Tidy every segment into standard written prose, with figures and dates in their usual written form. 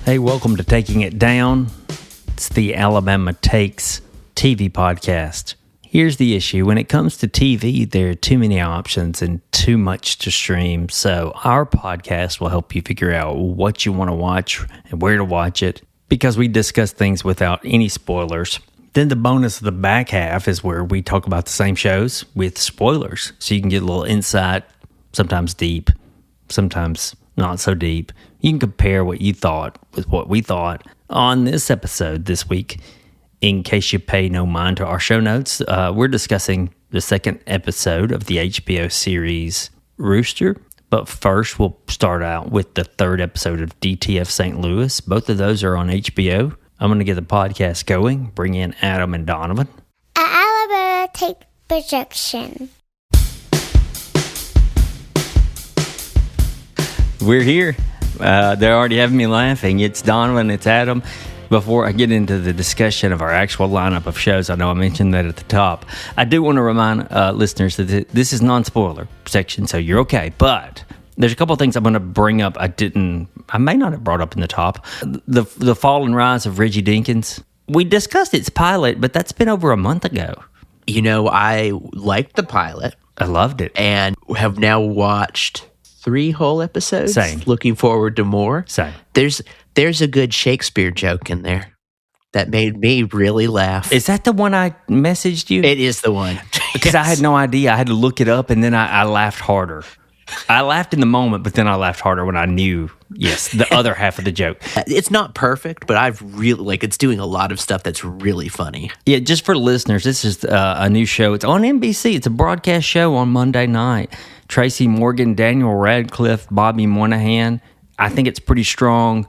Hey, welcome to Taking It Down. It's the Alabama Takes TV podcast. Here's the issue. When it comes to TV, there are too many options and too much to stream. So our podcast will help you figure out what you want to watch and where to watch it, because we discuss things without any spoilers. Then the bonus of the back half is where we talk about the same shows with spoilers. So you can get a little insight, sometimes deep, sometimes not so deep. You can compare what you thought with what we thought. On this episode this week, in case you pay no mind to our show notes, we're discussing the second episode of the HBO series Rooster. But first, we'll start out with the third episode of DTF St Louis. Both of those are on HBO. I'm going to get the podcast going, bring in Adam and Donovan. Alabama Take Projection. We're here. They're already having me laughing. It's Donovan, it's Adam. Before I get into the discussion of our actual lineup of shows, I know I mentioned that at the top. I do want to remind listeners that this is non-spoiler section, so you're okay. But there's a couple of things I'm going to bring up I may not have brought up in the top. The fall and rise of Reggie Dinkins. We discussed its pilot, but that's been over a month ago. You know, I liked the pilot. I loved it. And have now watched 3 whole episodes. Same. Looking forward to more. Same. There's a good Shakespeare joke in there that made me really laugh. Is that the one I messaged you? It is the one. Because I had no idea. I had to look it up, and then I laughed harder. I laughed in the moment, but then I laughed harder when I knew, the other half of the joke. It's not perfect, but I've really, it's doing a lot of stuff that's really funny. Yeah, just for listeners, this is a new show. It's on NBC. It's a broadcast show on Monday night. Tracy Morgan, Daniel Radcliffe, Bobby Moynihan. I think it's pretty strong.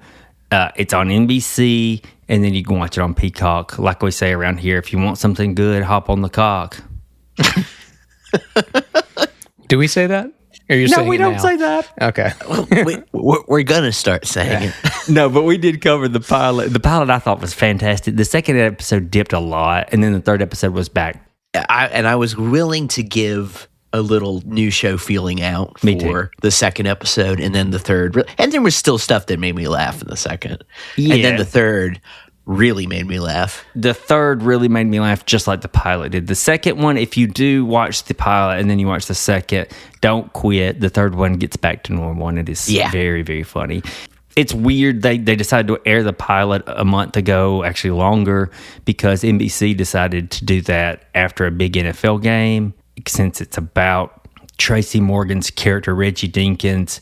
It's on NBC, and then you can watch it on Peacock. Like we say around here, if you want something good, hop on the cock. Do we say that? Or you're saying we don't now? say that. Okay. We're going to start saying it. No, but we did cover the pilot. The pilot I thought was fantastic. The second episode dipped a lot, and then the third episode was back. I was willing to give a little new show feeling out for the second episode, and then the third. And there was still stuff that made me laugh in the second. Yeah. And then the third really made me laugh. The third really made me laugh, just like the pilot did. The second one, if you do watch the pilot and then you watch the second, don't quit. The third one gets back to normal, and it is very, very funny. It's weird they decided to air the pilot a month ago, actually longer, because NBC decided to do that after a big NFL game, since it's about Tracy Morgan's character, Reggie Dinkins,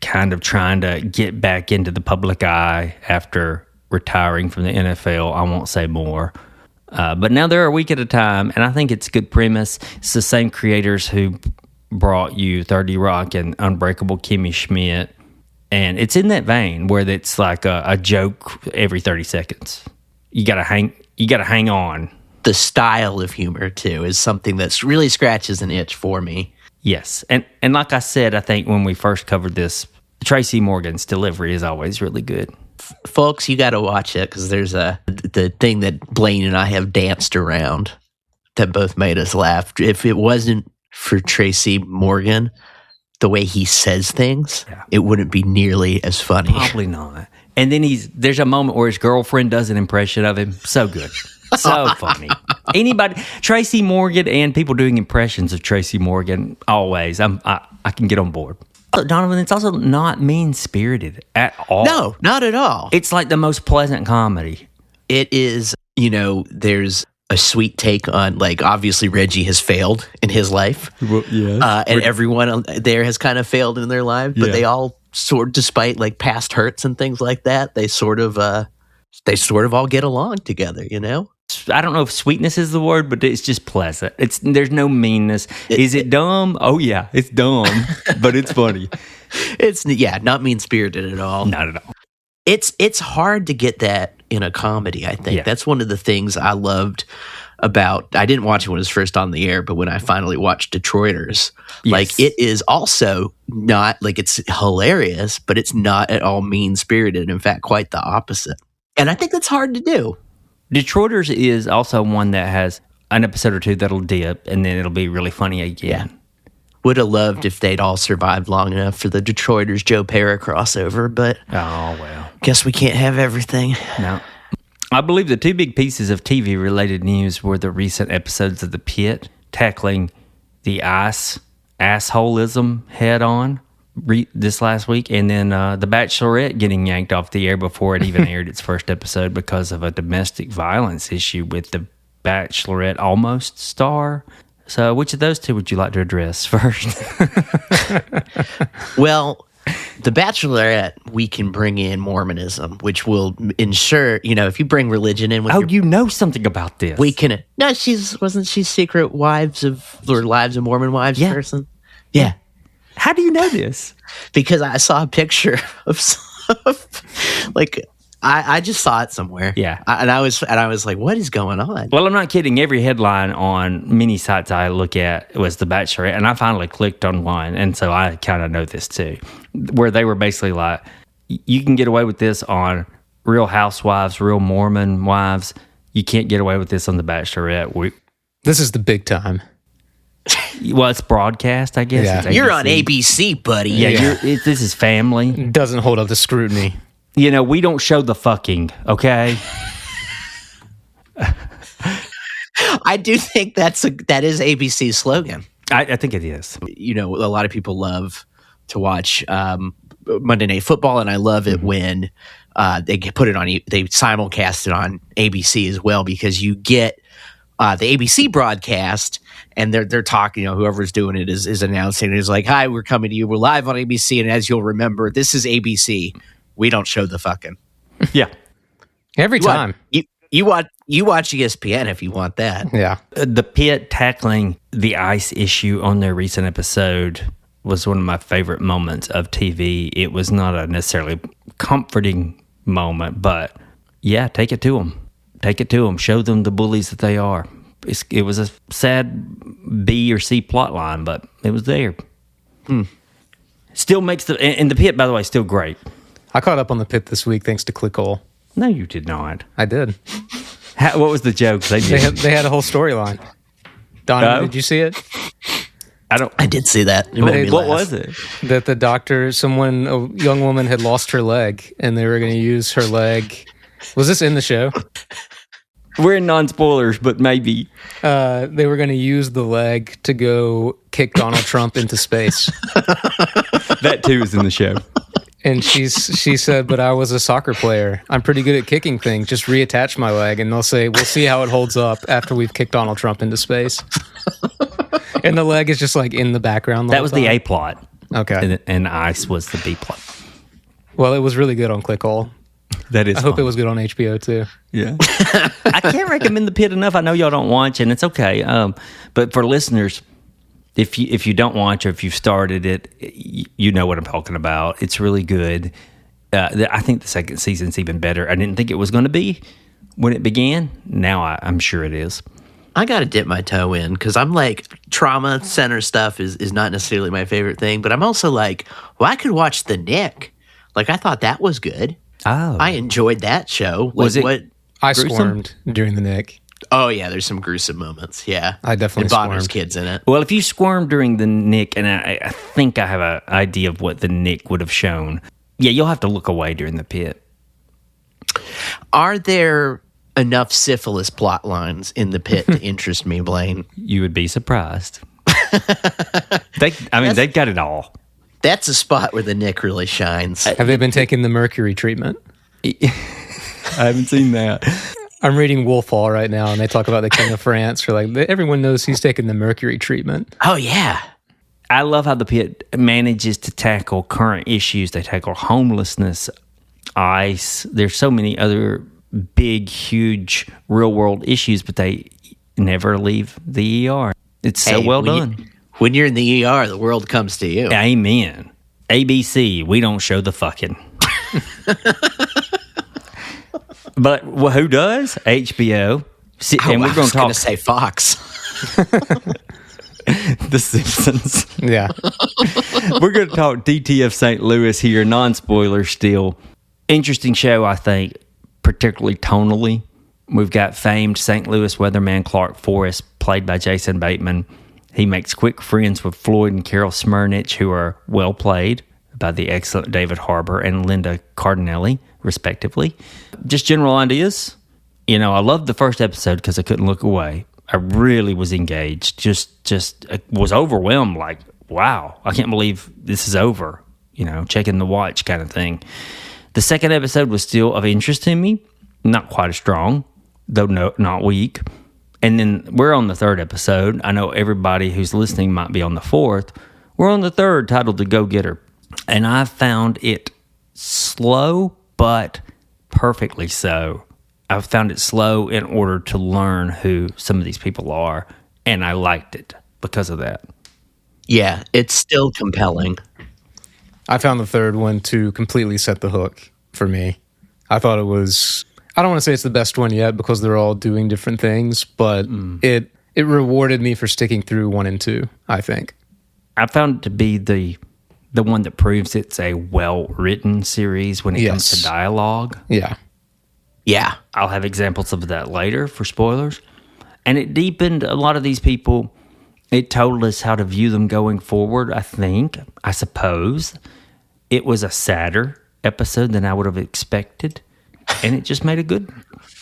kind of trying to get back into the public eye after retiring from the NFL. I won't say more. But now they're a week at a time, and I think it's a good premise. It's the same creators who brought you 30 Rock and Unbreakable Kimmy Schmidt, and it's in that vein where it's like a joke every 30 seconds. You gotta hang on. The style of humor, too, is something that's really scratches an itch for me. Yes. And like I said, I think when we first covered this, Tracy Morgan's delivery is always really good. Folks, you got to watch it, because there's the thing that Blaine and I have danced around that both made us laugh. If it wasn't for Tracy Morgan, the way he says things, it wouldn't be nearly as funny. Probably not. And then there's a moment where his girlfriend does an impression of him. So good. So funny. Tracy Morgan and people doing impressions of Tracy Morgan, always. I can get on board. Donovan, it's also not mean-spirited at all. No, not at all. It's like the most pleasant comedy. It is, there's a sweet take on, obviously Reggie has failed in his life. Well, yes. And everyone there has kind of failed in their life, but they all despite past hurts and things like that, they sort of all get along together, I don't know if sweetness is the word, but it's just pleasant. There's no meanness. Is it dumb? Oh yeah, it's dumb, but it's funny. It's not mean-spirited at all. Not at all. It's hard to get that in a comedy, I think. Yeah. That's one of the things I loved about, I didn't watch it when it was first on the air, but when I finally watched Detroiters, yes. It is also not, it's hilarious, but it's not at all mean-spirited. In fact, quite the opposite. And I think that's hard to do. Detroiters is also one that has an episode or two that'll dip, and then it'll be really funny again. Yeah. Would have loved if they'd all survived long enough for the Detroiters Joe Pera crossover, but oh well, Guess we can't have everything. No. I believe the two big pieces of TV-related news were the recent episodes of The Pit tackling the assholism head-on this last week, and then The Bachelorette getting yanked off the air before it even aired its first episode because of a domestic violence issue with the Bachelorette almost star. So which of those two would you like to address first? Well, The Bachelorette, we can bring in Mormonism, which will ensure, if you bring religion in with You know something about this. we can. No, wasn't she Secret Lives of Mormon Wives person? Yeah. How do you know this? Because I saw a picture of I just saw it somewhere. Yeah. And I was like, what is going on? Well, I'm not kidding. Every headline on many sites I look at was The Bachelorette, and I finally clicked on one, and so I kind of know this too, where they were basically like, you can get away with this on Real Housewives, Real Mormon Wives. You can't get away with this on The Bachelorette. This is the big time. Well, it's broadcast, I guess. Yeah. It's You're on ABC, buddy. Yeah, this is family. It doesn't hold up to scrutiny. We don't show the fucking, okay? I do think that is ABC's slogan. I think it is. A lot of people love to watch Monday Night Football, and I love it when they put it on. They simulcast it on ABC as well, because you get the ABC broadcast, and they're talking. Whoever's doing it is announcing. It's like, "Hi, we're coming to you. We're live on ABC, and as you'll remember, this is ABC. We don't show the fucking." Yeah. Every time. You watch ESPN if you want that. Yeah. The Pit tackling the ICE issue on their recent episode was one of my favorite moments of TV. It was not a necessarily comforting moment, but yeah, take it to them. Take it to them. Show them the bullies that they are. It was a sad B or C plot line, but it was there. Still makes and The Pit, by the way, is still great. I caught up on The Pit this week thanks to Click All. No, you did not. I did. What was the joke? They had a whole storyline. Don, did you see it? I did see that. What was it? That the doctor, a young woman had lost her leg, and they were going to use her leg. Was this in the show? We're in non-spoilers, but maybe. They were going to use the leg to go kick Donald Trump into space. That too is in the show. And she said, but I was a soccer player. I'm pretty good at kicking things. Just reattach my leg. And they'll say, we'll see how it holds up after we've kicked Donald Trump into space. And the leg is just like in the background. That was the A plot. Okay. And ICE was the B plot. Well, it was really good on Click All. That is. I hope it was good on HBO too. Yeah. I can't recommend The Pit enough. I know y'all don't watch, and it's okay. But for listeners, if you don't watch or if you've started it, you know what I'm talking about. It's really good. I think the second season's even better. I didn't think it was going to be when it began. Now I'm sure it is. I got to dip my toe in because I'm like, trauma center stuff is not necessarily my favorite thing, but I'm also like, well, I could watch The Nick. Like, I thought that was good. Oh. I enjoyed that show. Was it? I gruesome? squirmed during The Nick. Oh, yeah, there's some gruesome moments. Yeah. I definitely and Bonner's squirmed. kids in it. Well, if you squirm during The Nick, and I think I have an idea of what The Nick would have shown, yeah, you'll have to look away during The Pit. Are there enough syphilis plot lines in The Pit to interest me, Blaine? You would be surprised. They've got it all. That's a spot where The Nick really shines. Have they been taking the mercury treatment? I haven't seen that. I'm reading Wolf Hall right now, and they talk about the King of France. They're like, everyone knows he's taking the mercury treatment. Oh, yeah. I love how The Pit manages to tackle current issues. They tackle homelessness, ICE. There's so many other big, huge, real-world issues, but they never leave the ER. It's so well done. When you're in the ER, the world comes to you. Amen. ABC, we don't show the fucking. But who does? HBO. And we're going to talk. Say Fox. The Simpsons. Yeah. We're going to talk DTF St. Louis here, non-spoiler still. Interesting show, I think, particularly tonally. We've got famed St. Louis weatherman Clark Forrest, played by Jason Bateman. He makes quick friends with Floyd and Carol Smurnich, who are well played by the excellent David Harbour and Linda Cardinelli, respectively. Just general ideas. You know, I loved the first episode because I couldn't look away. I really was engaged. Just was overwhelmed. Like, wow, I can't believe this is over. You know, checking the watch kind of thing. The second episode was still of interest to me. Not quite as strong, though not weak. And then we're on the third episode. I know everybody who's listening might be on the fourth. We're on the third, titled The Go-Getter. And I found it slow, but perfectly so. I found it slow in order to learn who some of these people are. And I liked it because of that. Yeah, it's still compelling. I found the third one to completely set the hook for me. I thought it was... I don't want to say it's the best one yet because they're all doing different things, but it rewarded me for sticking through 1 and 2, I think. I found it to be the one that proves it's a well-written series when it comes to dialogue. Yeah. Yeah. I'll have examples of that later for spoilers. And it deepened a lot of these people. It told us how to view them going forward, I suppose. It was a sadder episode than I would have expected. And it just made a good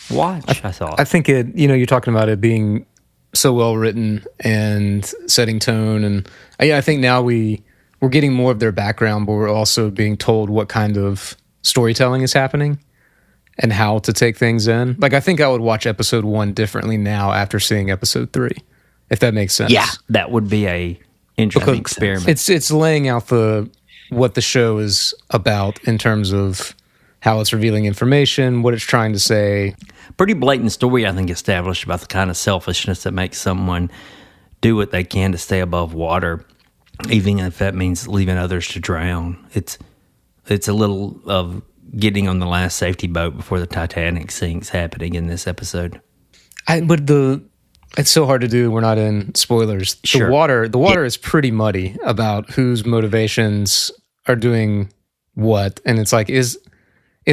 watch, I thought. I think you're talking about it being so well written and setting tone. And I think now we're getting more of their background, but we're also being told what kind of storytelling is happening and how to take things in. Like, I think I would watch episode 1 differently now after seeing episode 3, if that makes sense. Yeah, that would be a interesting experiment. It's laying out what the show is about in terms of how it's revealing information, what it's trying to say. Pretty blatant story, I think, established about the kind of selfishness that makes someone do what they can to stay above water, even if that means leaving others to drown. It's a little of getting on the last safety boat before the Titanic sinks happening in this episode. It's so hard to do. We're not in spoilers. Sure. The water is pretty muddy about whose motivations are doing what, and it's like, is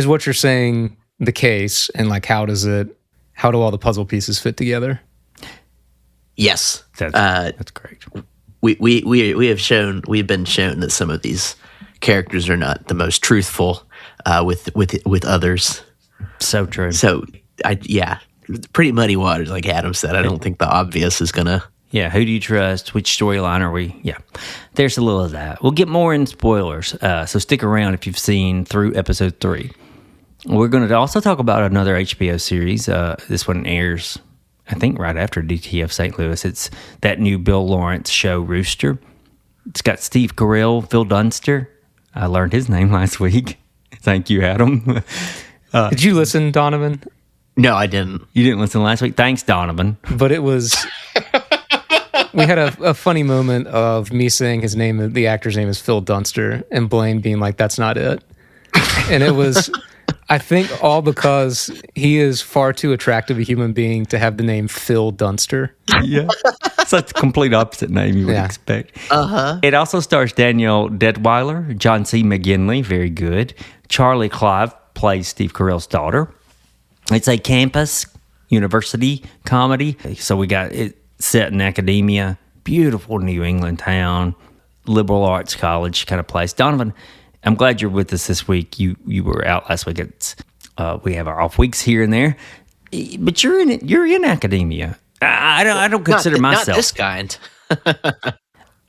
what you're saying the case, and like how do all the puzzle pieces fit together? Yes, that's great. We've been shown that some of these characters are not the most truthful with others. So true. So pretty muddy waters, like Adam said. I don't think the obvious is gonna. Yeah, who do you trust? Which storyline are we? Yeah, there's a little of that. We'll get more in spoilers, so stick around if you've seen through episode 3. We're going to also talk about another HBO series. This one airs, I think, right after DTF St. Louis. It's that new Bill Lawrence show, Rooster. It's got Steve Carell, Phil Dunster. I learned his name last week. Thank you, Adam. Did you listen, Donovan? No, I didn't. You didn't listen last week? Thanks, Donovan. But it was... We had a funny moment of me saying his name, the actor's name is Phil Dunster, and Blaine being like, that's not it. And it was... I think all because he is far too attractive a human being to have the name Phil Dunster. Yeah. It's like the complete opposite name you would expect. Uh-huh. It also stars Danielle Detweiler, John C. McGinley, very good. Charlie Clive plays Steve Carell's daughter. It's a campus university comedy. So we got it set in academia, beautiful New England town, liberal arts college kind of place. Donovan, I'm glad you're with us this week. You were out last week. We have our off weeks here and there, but you're in academia. I don't consider myself not this kind.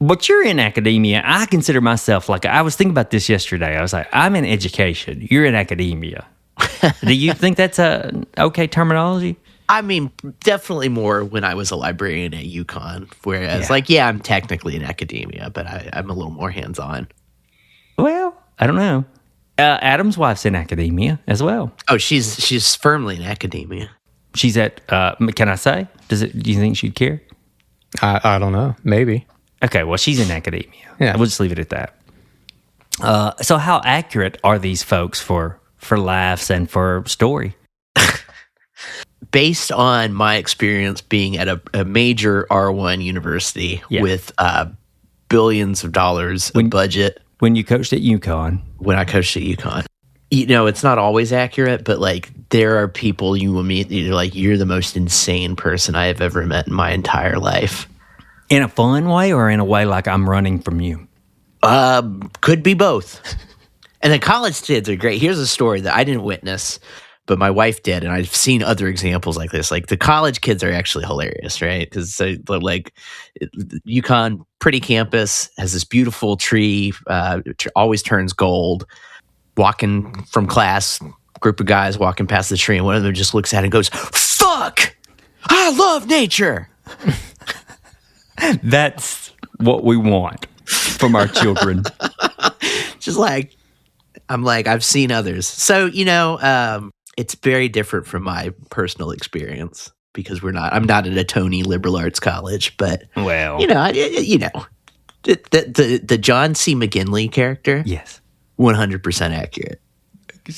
But you're in academia. I consider myself like, I was thinking about this yesterday. I was like, I'm in education. You're in academia. Do you think that's a okay terminology? I mean, definitely more when I was a librarian at UConn. Whereas, I'm technically in academia, but I'm a little more hands-on. Well, I don't know. Adam's wife's in academia as well. Oh, she's firmly in academia. She's at. Can I say? Do you think she'd care? I don't know. Maybe. Okay. Well, she's in academia. Yeah. We'll just leave it at that. So, how accurate are these folks for laughs and for story? Based on my experience being at a major R1 university with billions of dollars of budget. When you coached at UConn. When I coached at UConn. It's not always accurate, but like there are people you will meet, you're like, you're the most insane person I have ever met in my entire life. In a fun way or in a way like I'm running from you? Could be both. And the college kids are great. Here's a story that I didn't witness, but my wife did, and I've seen other examples like this. Like the college kids are actually hilarious, right? Because like UConn, pretty campus, has this beautiful tree, always turns gold. Walking from class, group of guys walking past the tree, and one of them just looks at it and goes, "Fuck! I love nature." That's what we want from our children. Just like, I'm like, I've seen others. So, it's very different from my personal experience because I'm not at a Tony liberal arts college, but, Well, the John C. McGinley character, yes, 100% accurate.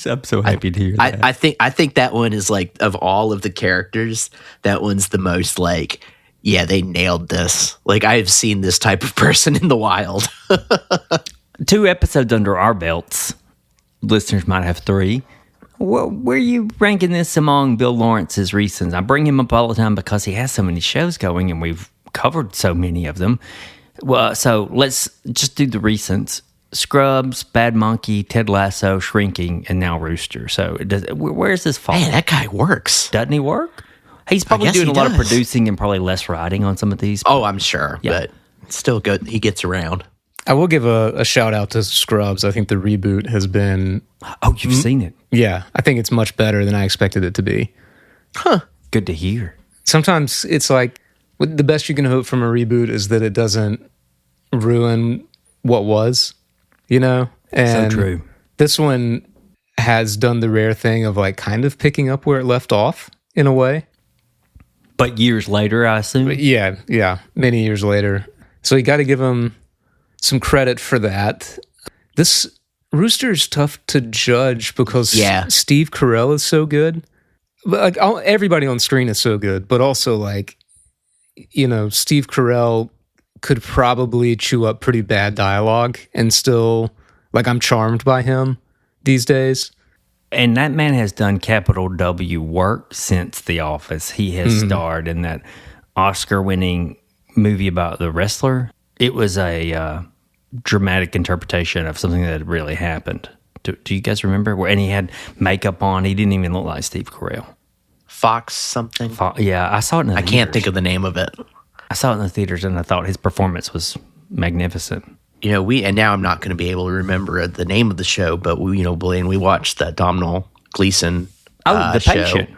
I'm so happy to hear that. I think that one is like, of all of the characters, that one's the most like, yeah, they nailed this. Like, I've seen this type of person in the wild. 2 episodes under our belts. Listeners might have 3. Well, where are you ranking this among Bill Lawrence's recents? I bring him up all the time because he has so many shows going and we've covered so many of them. Well, so let's just do the recents. Scrubs, Bad Monkey, Ted Lasso, Shrinking, and now Rooster. So where does this fall? Man, that guy works. Doesn't he work? He's probably doing a lot of producing and probably less writing on some of these. Oh, I'm sure, but still good. He gets around. I will give a shout out to Scrubs. I think the reboot has been... Oh, you've seen it? Yeah, I think it's much better than I expected it to be. Huh. Good to hear. Sometimes it's like, the best you can hope from a reboot is that it doesn't ruin what was, And so true. This one has done the rare thing of like kind of picking up where it left off in a way. But years later, I assume? Yeah, many years later. So you got to give him some credit for that. This Rooster is tough to judge because Steve Carell is so good. But like everybody on screen is so good, but also like, Steve Carell could probably chew up pretty bad dialogue and still, like, I'm charmed by him these days. And that man has done capital W work since The Office. He has starred in that Oscar-winning movie about the wrestler. It was a dramatic interpretation of something that really happened. Do you guys remember? And he had makeup on. He didn't even look like Steve Carell. Fox something? Yeah, I saw it in the theaters. I can't think of the name of it. I saw it in the theaters, and I thought his performance was magnificent. And now I'm not going to be able to remember the name of the show, but Blaine, we watched that Domhnall Gleeson The show. Patient.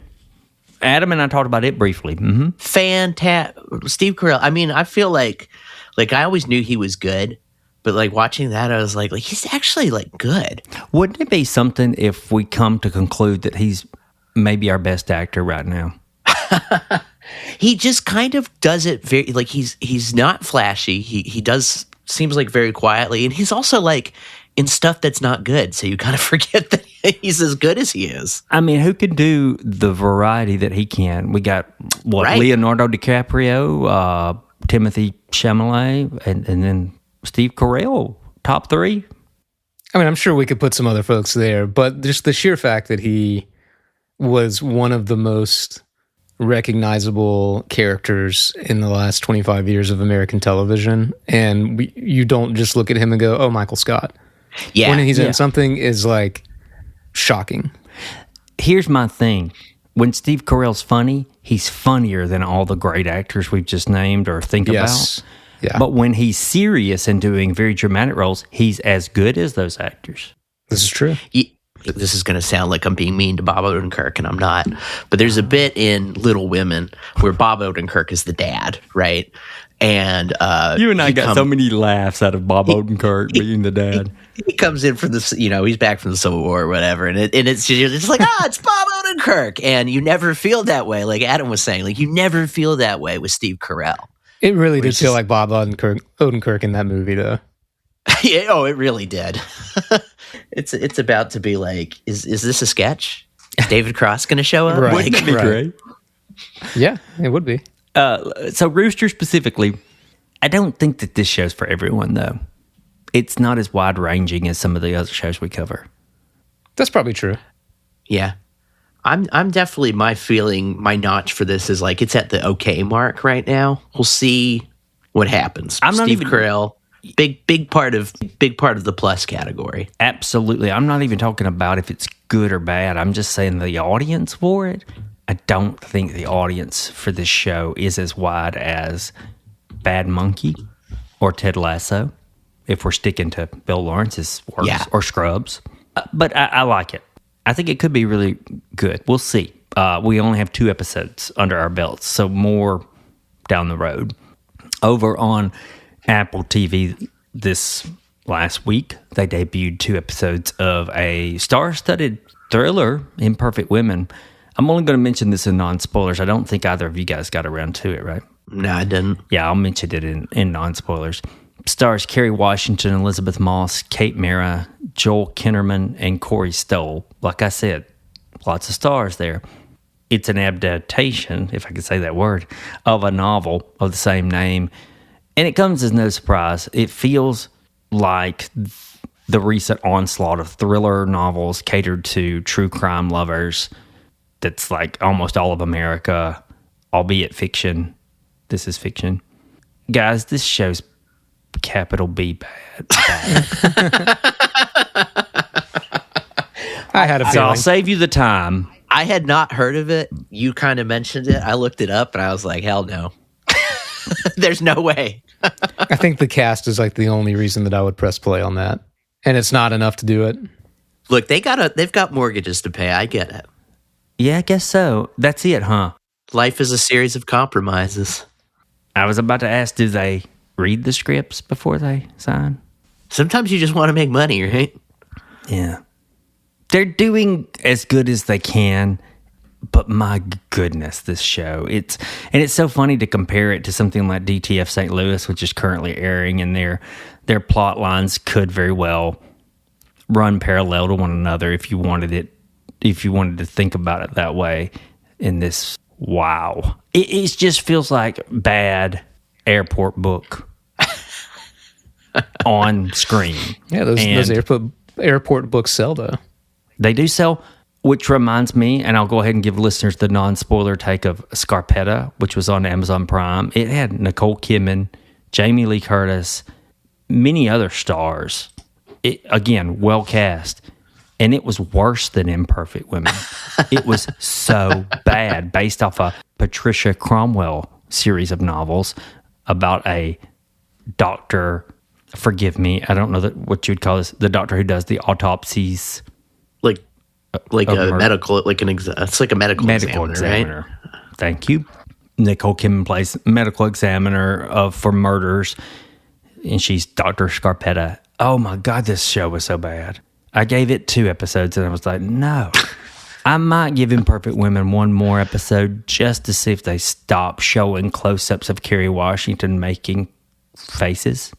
Adam and I talked about it briefly. Mm-hmm. Fantastic. Steve Carell. I mean, I feel like I always knew he was good, but like watching that, I was like he's actually like good. Wouldn't it be something if we come to conclude that he's maybe our best actor right now? He just kind of does it very, like, he's not flashy. He does, seems like very quietly, and he's also like in stuff that's not good, so you kind of forget that he's as good as he is. I mean, who can do the variety that he can? We got Leonardo DiCaprio, Timothy Chalamet, and then Steve Carell, top 3. I mean, I'm sure we could put some other folks there, but just the sheer fact that he was one of the most recognizable characters in the last 25 years of American television, and you don't just look at him and go, "Oh, Michael Scott." Yeah, when he's in something is like shocking. Here's my thing: when Steve Carell's funny, he's funnier than all the great actors we've just named or think about. Yeah. But when he's serious and doing very dramatic roles, he's as good as those actors. This is true. This is going to sound like I'm being mean to Bob Odenkirk, and I'm not. But there's a bit in Little Women where Bob Odenkirk is the dad, right? And you and I got so many laughs out of Bob Odenkirk being the dad. He comes in from the, he's back from the Civil War or whatever, and it's just like, it's Bob Odenkirk, and you never feel that way. Like Adam was saying, like you never feel that way with Steve Carell. It really did feel like Bob Odenkirk in that movie, though. Yeah, it really did. It's about to be like, is this a sketch? Is David Cross going to show up? Right. Wouldn't it be great? Yeah, it would be. So Rooster specifically, I don't think that this show's for everyone, though. It's not as wide-ranging as some of the other shows we cover. That's probably true. Yeah. I'm definitely, my notch for this is like, it's at the okay mark right now. We'll see what happens. Steve Carell, Big part of the plus category. Absolutely. I'm not even talking about if it's good or bad. I'm just saying the audience for it. I don't think the audience for this show is as wide as Bad Monkey or Ted Lasso, if we're sticking to Bill Lawrence's works, or Scrubs. But I like it. I think it could be really good. We'll see. We only have 2 episodes under our belts, so more down the road. Over on Apple TV this last week, they debuted 2 episodes of a star-studded thriller, Imperfect Women. I'm only going to mention this in non-spoilers. I don't think either of you guys got around to it, right? No, I didn't. Yeah, I'll mention it in non-spoilers. Stars Kerry Washington, Elizabeth Moss, Kate Mara, Joel Kinnaman, and Corey Stoll. Like I said, lots of stars there. It's an adaptation, if I could say that word, of a novel of the same name. And it comes as no surprise. It feels like the recent onslaught of thriller novels catered to true crime lovers. That's like almost all of America, albeit fiction. This is fiction. Guys, this show's capital B bad. I had a feeling. So I'll save you the time. I had not heard of it. You kind of mentioned it. I looked it up and I was like, hell no. There's no way. I think the cast is like the only reason that I would press play on that. And it's not enough to do it. Look, they've got mortgages to pay. I get it. Yeah, I guess so. That's it, huh? Life is a series of compromises. I was about to ask, do they read the scripts before they sign? Sometimes you just want to make money, right? Yeah. They're doing as good as they can, but my goodness, this show. It's so funny to compare it to something like DTF St Louis, which is currently airing, and their plot lines could very well run parallel to one another if you wanted to think about it that way. In this, wow. It just feels like bad airport book on screen. Yeah, those airport books sell, though. They do sell, which reminds me, and I'll go ahead and give listeners the non-spoiler take of Scarpetta, which was on Amazon Prime. It had Nicole Kidman, Jamie Lee Curtis, many other stars. Again, well cast. And it was worse than Imperfect Women. It was so bad, based off a Patricia Cromwell series of novels about a doctor. Forgive me, I don't know what you would call this. The doctor who does the autopsies. It's like a medical examiner, right? Thank you. Nicole Kidman plays medical examiner for murders, and she's Dr. Scarpetta. Oh my God, this show was so bad. I gave it 2 episodes, and I was like, no. I might give Imperfect Women one more episode just to see if they stop showing close-ups of Kerry Washington making faces.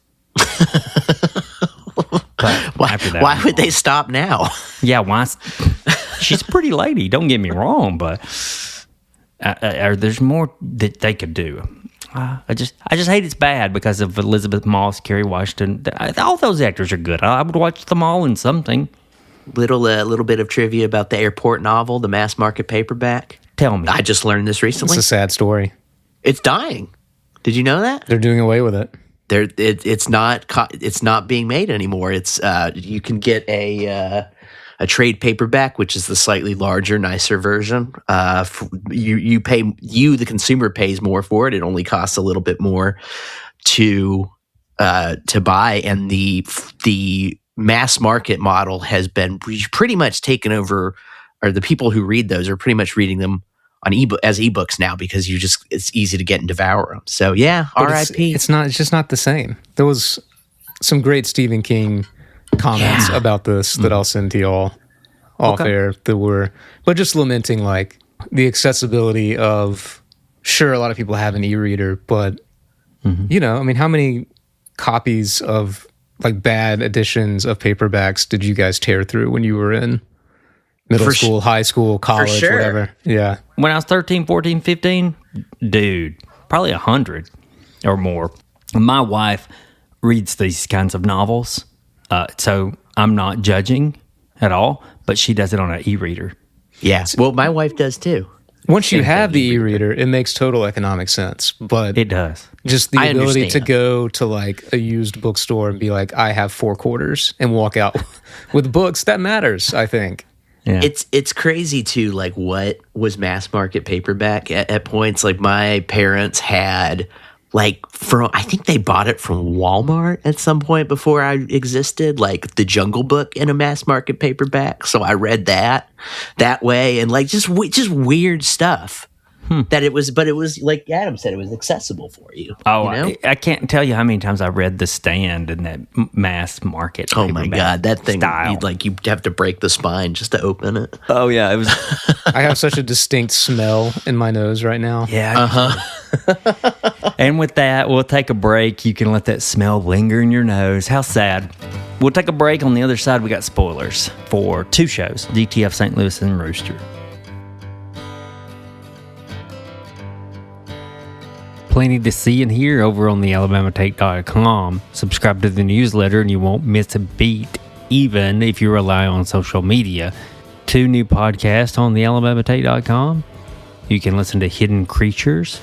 Why would they stop now? Yeah, why? She's a pretty lady, don't get me wrong, but there's more that they could do. I just hate it's bad because of Elizabeth Moss, Kerry Washington. All those actors are good. I would watch them all in something. Little bit of trivia about the airport novel, the mass market paperback. Tell me. I just learned this recently. It's a sad story. It's dying. Did you know that? They're doing away with it. It's not being made anymore. It's you can get a trade paperback, which is the slightly larger, nicer version. The consumer pays more for it. It only costs a little bit more to buy, and the mass market model has been pretty much taken over, or the people who read those are pretty much reading them on as ebooks now because it's easy to get and devour them. So yeah, R.I.P. It's just not the same. There was some great Stephen King comments about this that I'll send to y'all off air that were, but just lamenting like the accessibility of, sure, a lot of people have an e-reader, but I mean, how many copies of like bad editions of paperbacks did you guys tear through when you were in middle school, high school, college, whatever? Yeah. When I was 13, 14, 15, dude, probably 100 or more. My wife reads these kinds of novels, so I'm not judging at all, but she does it on an e-reader. Yeah. Well, my wife does too. Once you Same have thing, the e-reader, it makes total economic sense. But It does. just the I ability to understand. go to like a used bookstore and be like, I have 4 quarters and walk out with books, that matters, I think. Yeah. It's crazy too, like what was mass market paperback at points. Like my parents had like I think they bought it from Walmart at some point before I existed, like the Jungle Book in a mass market paperback. So I read that way, and like just weird stuff. That it was, but it was like Adam said, it was accessible for you. Oh, you know? I can't tell you how many times I read The Stand in that mass market. Oh my paperback God, that thing! style. You have to break the spine just to open it. Oh yeah, it was. I have such a distinct smell in my nose right now. Yeah. And with that, we'll take a break. You can let that smell linger in your nose. How sad. We'll take a break. On the other side, we got spoilers for 2 shows, DTF St. Louis and Rooster. Plenty to see and hear over on the AlabamaTake.com. Subscribe to the newsletter and you won't miss a beat, even if you rely on social media. 2 new podcasts on the AlabamaTake.com. You can listen to Hidden Creatures,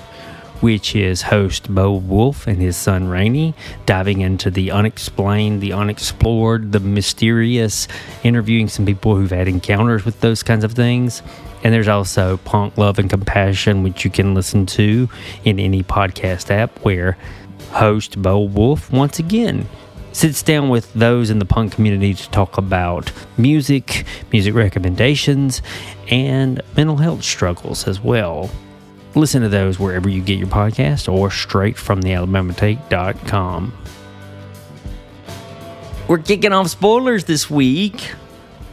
which is host Bo Wolf and his son Rainey, diving into the unexplained, the unexplored, the mysterious, interviewing some people who've had encounters with those kinds of things. And there's also Punk Love and Compassion, which you can listen to in any podcast app, where host Bo Wolf, once again, sits down with those in the punk community to talk about music recommendations, and mental health struggles as well. Listen to those wherever you get your podcast or straight from the AlabamaTake.com. We're kicking off spoilers this week.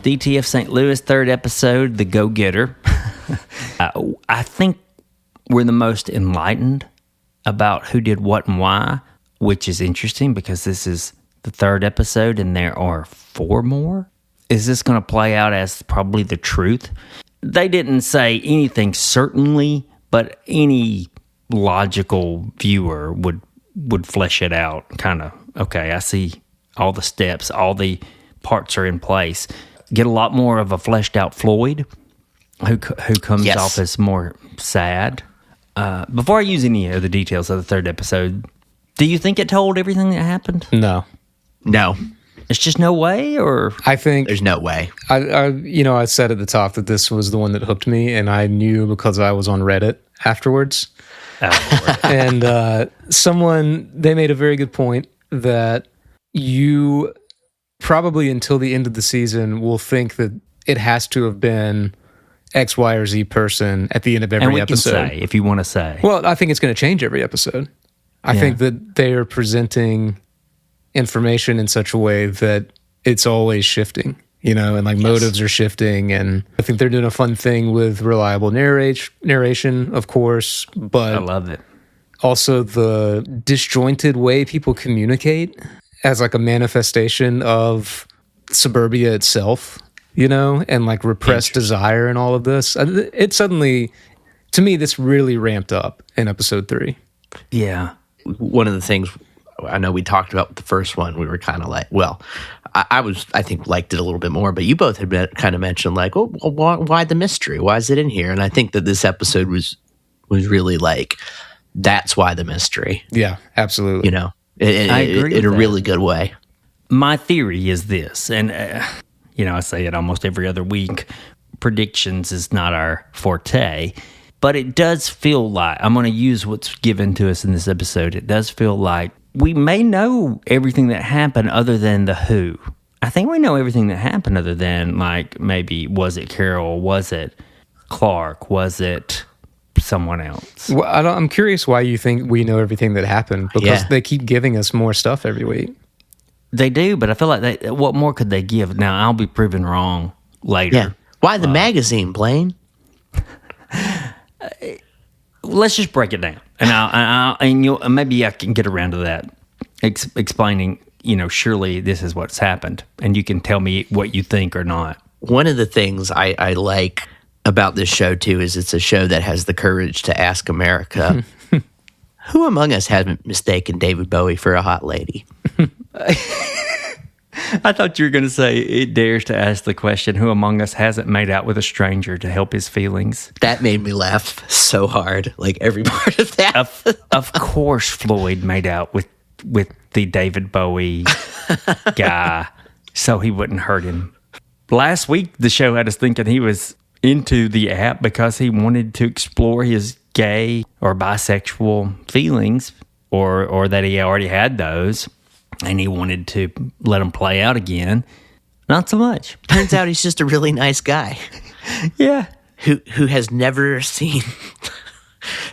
DTF St. Louis, 3rd episode, The Go-Getter. I think we're the most enlightened about who did what and why, which is interesting because this is the 3rd episode and there are 4 more. Is this going to play out as probably the truth? They didn't say anything certainly, but any logical viewer would flesh it out. Kind of, okay, I see all the steps, all the parts are in place. Get a lot more of a fleshed out Floyd, who comes off as more sad. Before I use any of the details of the 3rd episode, do you think it told everything that happened? No. It's just no way, or I think There's no way. I said at the top that this was the one that hooked me, and I knew because I was on Reddit afterwards. And they made a very good point that you probably until the end of the season will think that it has to have been X, Y, or Z person at the end of every episode. Can say, if you want to say. Well, I think it's going to change every episode. I think that they are presenting information in such a way that it's always shifting, and like motives are shifting. And I think they're doing a fun thing with reliable narration, of course, but I love it. Also the disjointed way people communicate as like a manifestation of suburbia itself, and like repressed desire and all of this. It suddenly, to me, this really ramped up in episode 3. Yeah. One of the things I know we talked about with the first one, we were kind of like, well, I think liked it a little bit more, but you both had kind of mentioned like, oh, why the mystery? Why is it in here? And I think that this episode was really like, that's why the mystery. Yeah, absolutely. I agree in a with really good way. My theory is this, and I say it almost every other week. Predictions is not our forte, but it does feel like, I'm going to use what's given to us in this episode. It does feel like we may know everything that happened other than the who. I think we know everything that happened other than like maybe was it Carell, was it Clark, was it someone else? Well, I'm curious why you think we know everything that happened, because they keep giving us more stuff every week. They do, but I feel like what more could they give? Now, I'll be proven wrong later. Yeah. Why the magazine, Blaine? Let's just break it down, and maybe I can get around to that, explaining. Surely this is what's happened, and you can tell me what you think or not. One of the things I like about this show too is it's a show that has the courage to ask America, who among us hasn't mistaken David Bowie for a hot lady? I thought you were going to say it dares to ask the question, who among us hasn't made out with a stranger to help his feelings? That made me laugh so hard, like every part of that. Of course Floyd made out with the David Bowie guy so he wouldn't hurt him. Last week, the show had us thinking he was into the app because he wanted to explore his gay or bisexual feelings, or that he already had those, and he wanted to let them play out again. Not so much. Turns out he's just a really nice guy. Yeah. Who has never seen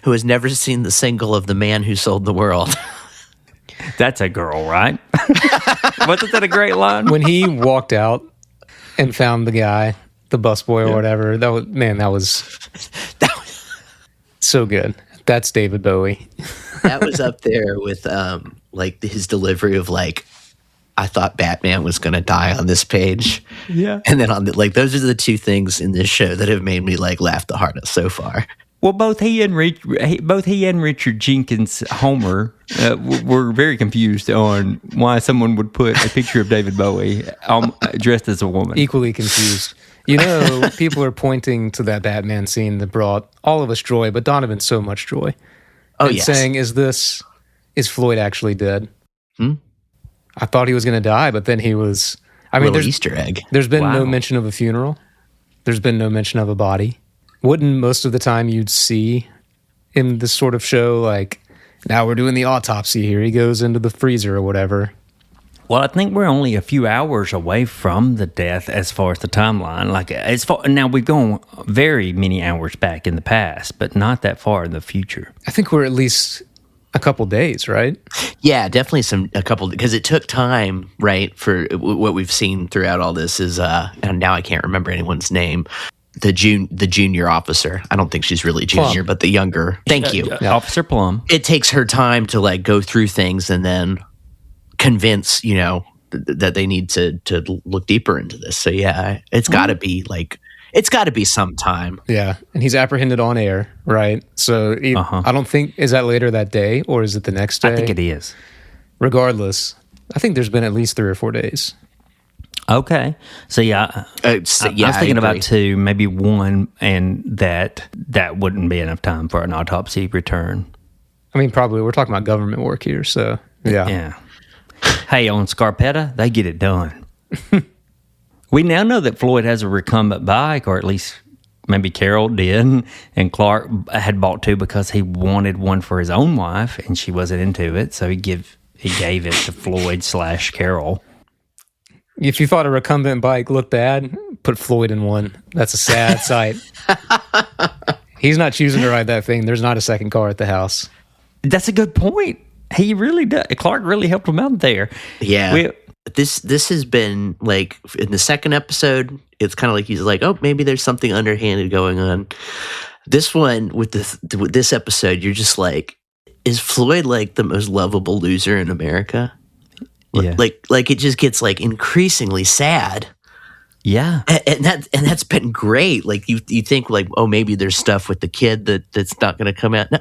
the single of The Man Who Sold the World. That's a girl, right? Wasn't that a great line? When he walked out and found the guy, the busboy or whatever, that was so good. That's David Bowie. That was up there with like his delivery of like, I thought Batman was going to die on this page. Yeah. And then on the, like, those are the two things in this show that have made me like laugh the hardest so far. Well, both he and Richard Jenkins Homer were very confused on why someone would put a picture of David Bowie dressed as a woman. Equally confused. You know, people are pointing to that Batman scene that brought all of us joy, but Donovan so much joy. Oh, and yes. saying, is Floyd actually dead? I thought he was going to die, but then he was. I mean, there's Easter egg. There's been no mention of a funeral. There's been no mention of a body. Wouldn't most of the time you'd see in this sort of show, like, now we're doing the autopsy here. He goes into the freezer or whatever. Well, I think we're only a few hours away from the death as far as the timeline. Like, now we've gone very many hours back in the past, but not that far in the future. I think we're at least a couple days, right? Yeah, definitely a couple, because it took time, right, for what we've seen throughout all this is, and now I can't remember anyone's name, the junior officer. I don't think she's really junior, Plum. but the younger. Thank you. Officer Plum. It takes her time to like go through things and then convince, you know, that they need to look deeper into this. So yeah, it's got to be like, it's got to be some time. Yeah, and he's apprehended on air, right? So I don't think, is that later that day or is it the next day? I think it is. Regardless, I think there's been at least 3 or 4 days. Okay. So yeah, I was thinking about 2, maybe 1, and that wouldn't be enough time for an autopsy return. I mean, probably we're talking about government work here, so yeah. Yeah. Hey, on Scarpetta, they get it done. We now know that Floyd has a recumbent bike, or at least maybe Carell did, and Clark had bought 2 because he wanted one for his own wife, and she wasn't into it, so he gave it to Floyd/Carell. If you thought a recumbent bike looked bad, put Floyd in one. That's a sad sight. He's not choosing to ride that thing. There's not a second car at the house. That's a good point. He really does. Clark really helped him out there. Yeah. This has been like in the second episode, it's kind of like he's like, oh, maybe there's something underhanded going on. This one with this episode, you're just like, is Floyd like the most lovable loser in America? Yeah. Like it just gets like increasingly sad. Yeah. And that's been great. Like you think like, oh, maybe there's stuff with the kid that's not going to come out. No.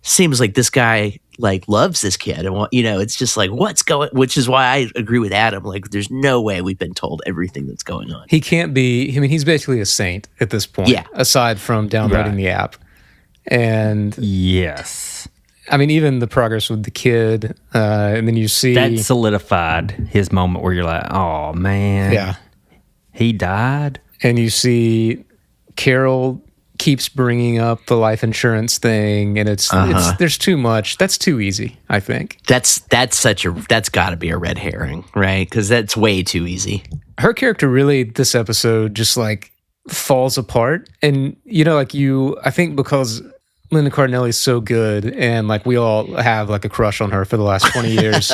Seems like this guy like loves this kid, and you know, it's just like what's going. Which is why I agree with Adam. Like, there's no way we've been told everything that's going on. He can't be. I mean, he's basically a saint at this point. Yeah. Aside from downloading the app, and yes, I mean, even the progress with the kid, and then you see that solidified his moment where you're like, oh man, yeah, he died, and you see Carell keeps bringing up the life insurance thing, and it's there's too much. That's too easy, I think. That's got to be a red herring, right? Because that's way too easy. Her character really, this episode, just like falls apart, and you know, like I think because Linda Cardinelli's so good, and like we all have like a crush on her for the last 20 years,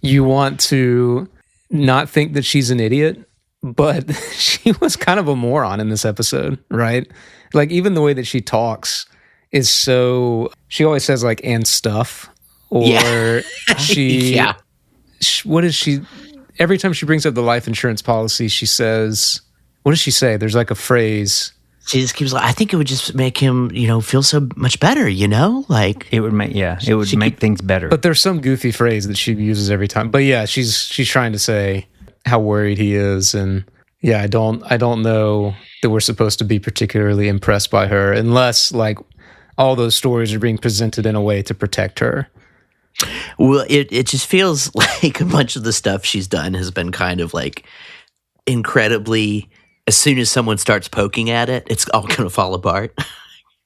you want to not think that she's an idiot, but she was kind of a moron in this episode, right? Like, even the way that she talks is so... She always says, like, and stuff. Or she... Yeah. What is she... Every time she brings up the life insurance policy, she says... What does she say? There's, like, a phrase... She just keeps like, I think it would just make him, you know, feel so much better, you know? Like... It would make... Yeah, it would make things better. But there's some goofy phrase that she uses every time. But yeah, she's trying to say... how worried he is. And yeah, I don't know that we're supposed to be particularly impressed by her unless like all those stories are being presented in a way to protect her. Well, it just feels like a bunch of the stuff she's done has been kind of like incredibly, as soon as someone starts poking at it, it's all going to fall apart.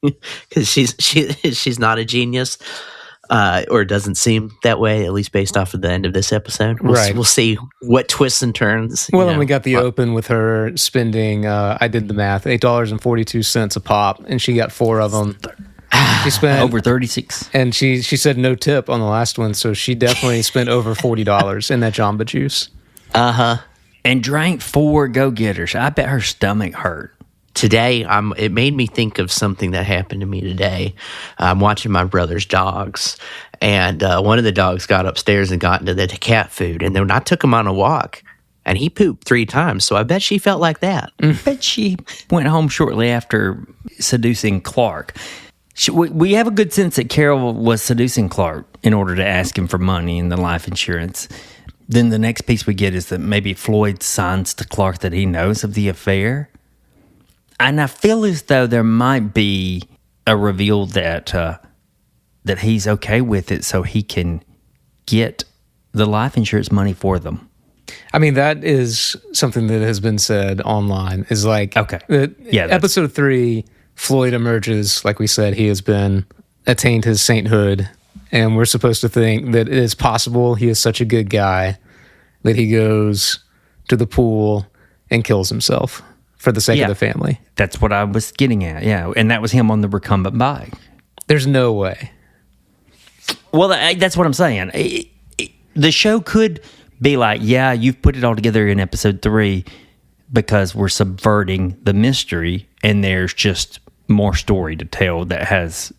Because she's not a genius, or doesn't seem that way, at least based off of the end of this episode. We'll see what twists and turns. Well, and we got the open with her spending, I did the math, $8.42 a pop, and she got 4 of them. She spent over 36, and she said no tip on the last one, so she definitely spent over $40 in that Jamba Juice. and drank 4 go-getters. I bet her stomach hurt. Today, it made me think of something that happened to me today. I'm watching my brother's dogs, and one of the dogs got upstairs and got into the cat food, and then I took him on a walk, and he pooped 3 times, so I bet she felt like that. I bet she went home shortly after seducing Clark. We have a good sense that Carell was seducing Clark in order to ask him for money and the life insurance. Then the next piece we get is that maybe Floyd signs to Clark that he knows of the affair. And I feel as though there might be a reveal that that he's okay with it so he can get the life insurance money for them. I mean, that is something that has been said online, is like, Okay. Episode 3, Floyd emerges, like we said, he has been attained his sainthood, and we're supposed to think that it is possible he is such a good guy that he goes to the pool and kills himself for the sake of the family. That's what I was getting at, yeah. And that was him on the recumbent bike. There's no way. Well, that's what I'm saying. The show could be like, yeah, you've put it all together in episode 3 because we're subverting the mystery, and there's just more story to tell that has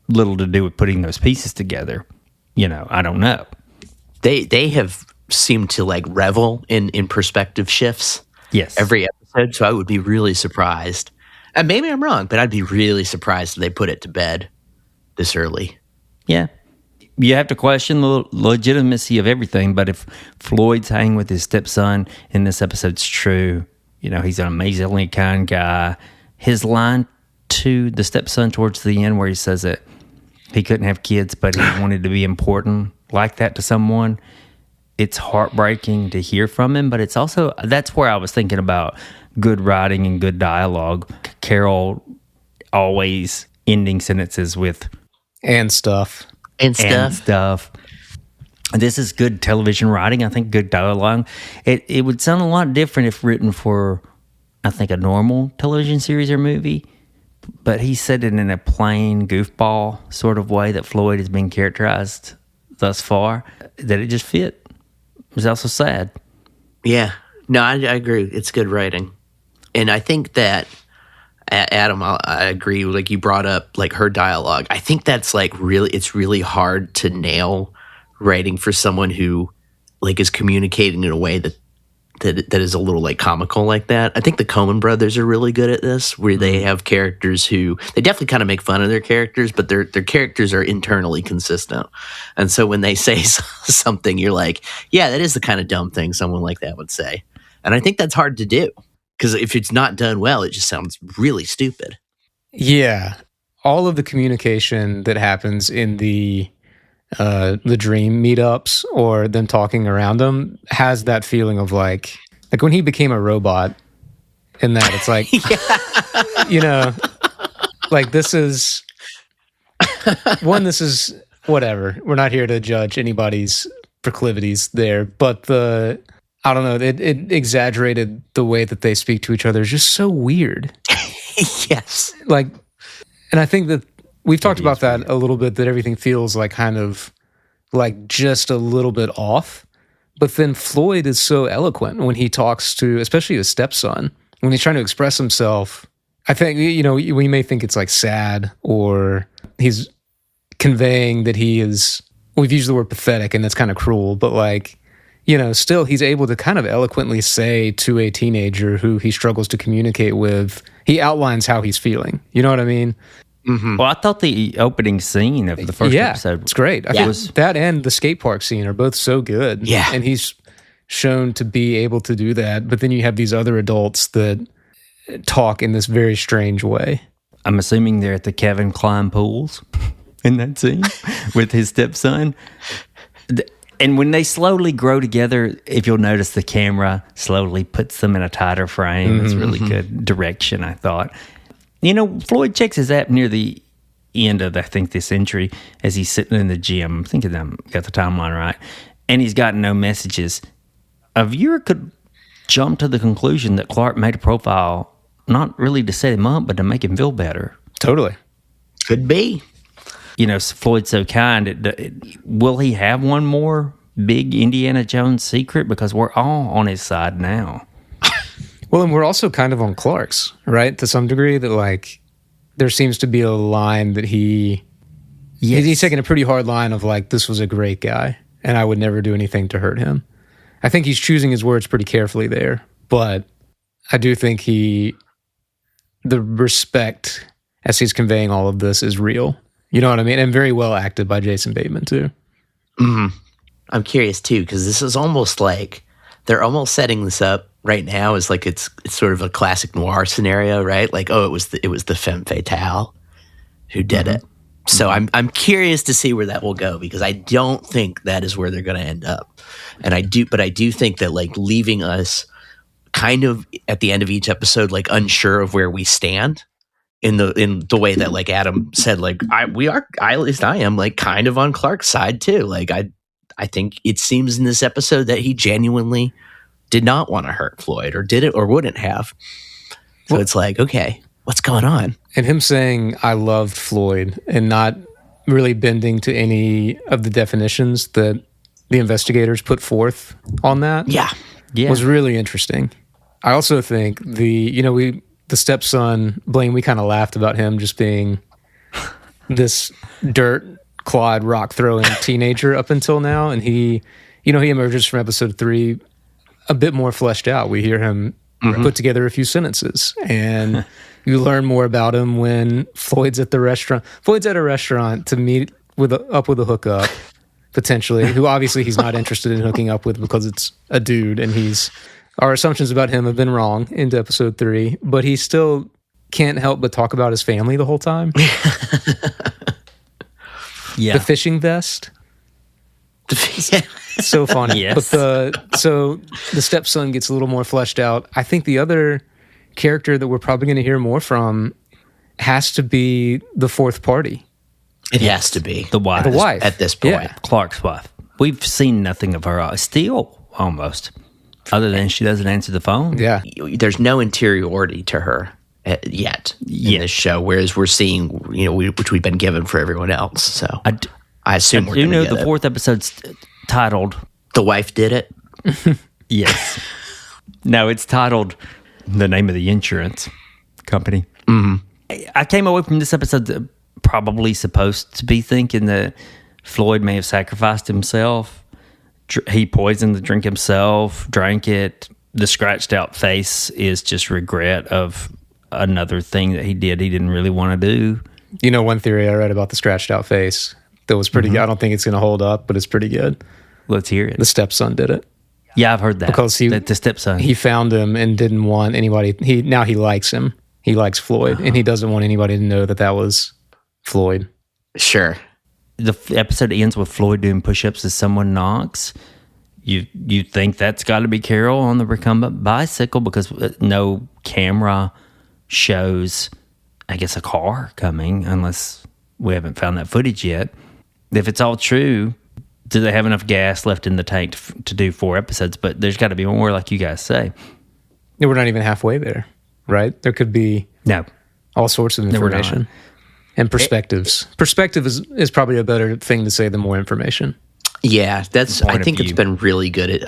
little to do with putting those pieces together. You know, I don't know. They have seemed to like revel in perspective shifts. Yes. Every episode, so I would be really surprised. And maybe I'm wrong, but I'd be really surprised if they put it to bed this early. Yeah. You have to question the legitimacy of everything, but if Floyd's hanging with his stepson in this episode's true, you know, he's an amazingly kind guy. His line to the stepson towards the end where he says that he couldn't have kids, but he wanted to be important like that to someone, it's heartbreaking to hear from him, but it's also, that's where I was thinking about good writing and good dialogue. Carell always ending sentences with and stuff. And stuff. This is good television writing. I think good dialogue. It would sound a lot different if written for, I think, a normal television series or movie. But he said it in a plain goofball sort of way that Floyd has been characterized thus far, that it just fit. It was also sad. Yeah. No, I agree. It's good writing. And I think that, Adam, I agree. Like you brought up like her dialogue. I think that's like it's really hard to nail writing for someone who like is communicating in a way that is a little like comical like that. I think the Coen brothers are really good at this, where they have characters who they definitely kind of make fun of their characters, but their characters are internally consistent. And so when they say something, you're like, yeah, that is the kind of dumb thing someone like that would say. And I think that's hard to do. Because if it's not done well, it just sounds really stupid. Yeah. All of the communication that happens in the dream meetups or them talking around them has that feeling of like when he became a robot, in that it's like, you know, like this is whatever. We're not here to judge anybody's proclivities there, but I don't know. It exaggerated the way that they speak to each other. It's just so weird. Yes. Like, and I think that we've talked about that a little bit, that everything feels like kind of like just a little bit off. But then Floyd is so eloquent when he talks to, especially his stepson, when he's trying to express himself. I think, you know, we may think it's like sad, or he's conveying that he is, we've used the word pathetic and that's kind of cruel, but like, you know, still he's able to kind of eloquently say to a teenager who he struggles to communicate with, he outlines how he's feeling. You know what I mean? Mm-hmm. Well, I thought the opening scene of the first episode, it's great. I think that and the skate park scene are both so good. Yeah. And he's shown to be able to do that, but then you have these other adults that talk in this very strange way. I'm assuming they're at the Kevin Klein pools in that scene with his stepson. And when they slowly grow together, if you'll notice, the camera slowly puts them in a tighter frame. It's really good direction, I thought. You know, Floyd checks his app near the end of, I think, this entry as he's sitting in the gym. I'm thinking I got the timeline right. And he's got no messages. A viewer could jump to the conclusion that Clark made a profile not really to set him up, but to make him feel better. Totally. Could be. You know, Floyd's so kind. Will he have one more big Indiana Jones secret? Because we're all on his side now. Well, and we're also kind of on Clark's, right? To some degree, that like there seems to be a line that he's taking a pretty hard line of like, this was a great guy and I would never do anything to hurt him. I think he's choosing his words pretty carefully there, but I do think the respect as he's conveying all of this is real. You know what I mean? And very well acted by Jason Bateman, too. Mm-hmm. I'm curious, too, because this is almost like they're almost setting this up right now as like it's sort of a classic noir scenario, right? Like, oh, it was the femme fatale who did it. So I'm curious to see where that will go, because I don't think that is where they're going to end up. And I do think that like leaving us kind of at the end of each episode like unsure of where we stand in the way that like Adam said, like at least I am like kind of on Clark's side too. Like I think it seems in this episode that he genuinely did not want to hurt Floyd, or did it, or wouldn't have. So it's like, okay, what's going on? And him saying I loved Floyd and not really bending to any of the definitions that the investigators put forth on that was really interesting. I also think the stepson, Blaine, we kind of laughed about him just being this dirt clod rock throwing teenager up until now. And he emerges from episode 3 a bit more fleshed out. We hear him put together a few sentences, and you learn more about him when Floyd's at the restaurant. Floyd's at a restaurant to meet up with a hookup, potentially, who obviously he's not interested in hooking up with because it's a dude, and our assumptions about him have been wrong into episode 3, but he still can't help but talk about his family the whole time. Yeah. The fishing vest. So funny. Yes. But so the stepson gets a little more fleshed out. I think the other character that we're probably going to hear more from has to be the fourth party. It has to be. The wife. The wife. At this point. Yeah. Clark's wife. We've seen nothing of her. Still, almost. Other than she doesn't answer the phone. Yeah. There's no interiority to her yet in this show, whereas we're seeing, which we've been given for everyone else. So I assume we're going to get the fourth episode's titled The Wife Did It. Yes. No, it's titled The Name of the Insurance Company. Mm-hmm. I came away from this episode probably supposed to be thinking that Floyd may have sacrificed himself. He poisoned the drink himself, drank it. The scratched out face is just regret of another thing that he did he didn't really want to do. One theory I read about the scratched out face that was pretty good. I don't think it's going to hold up, but it's pretty good. Let's hear it. The stepson did it. Yeah, I've heard that. Because the stepson. He found him and didn't want anybody. Now he likes him. He likes Floyd, and he doesn't want anybody to know that was Floyd. Sure. The episode ends with Floyd doing push-ups as someone knocks. You think that's got to be Carell on the recumbent bicycle, because no camera shows, I guess, a car coming, unless we haven't found that footage yet. If it's all true, do they have enough gas left in the tank to do 4 episodes? But there's got to be more, like you guys say. We're not even halfway there, right? There could be all sorts of information and perspectives. Perspective is probably a better thing to say than more information. Yeah, I think it's been really good.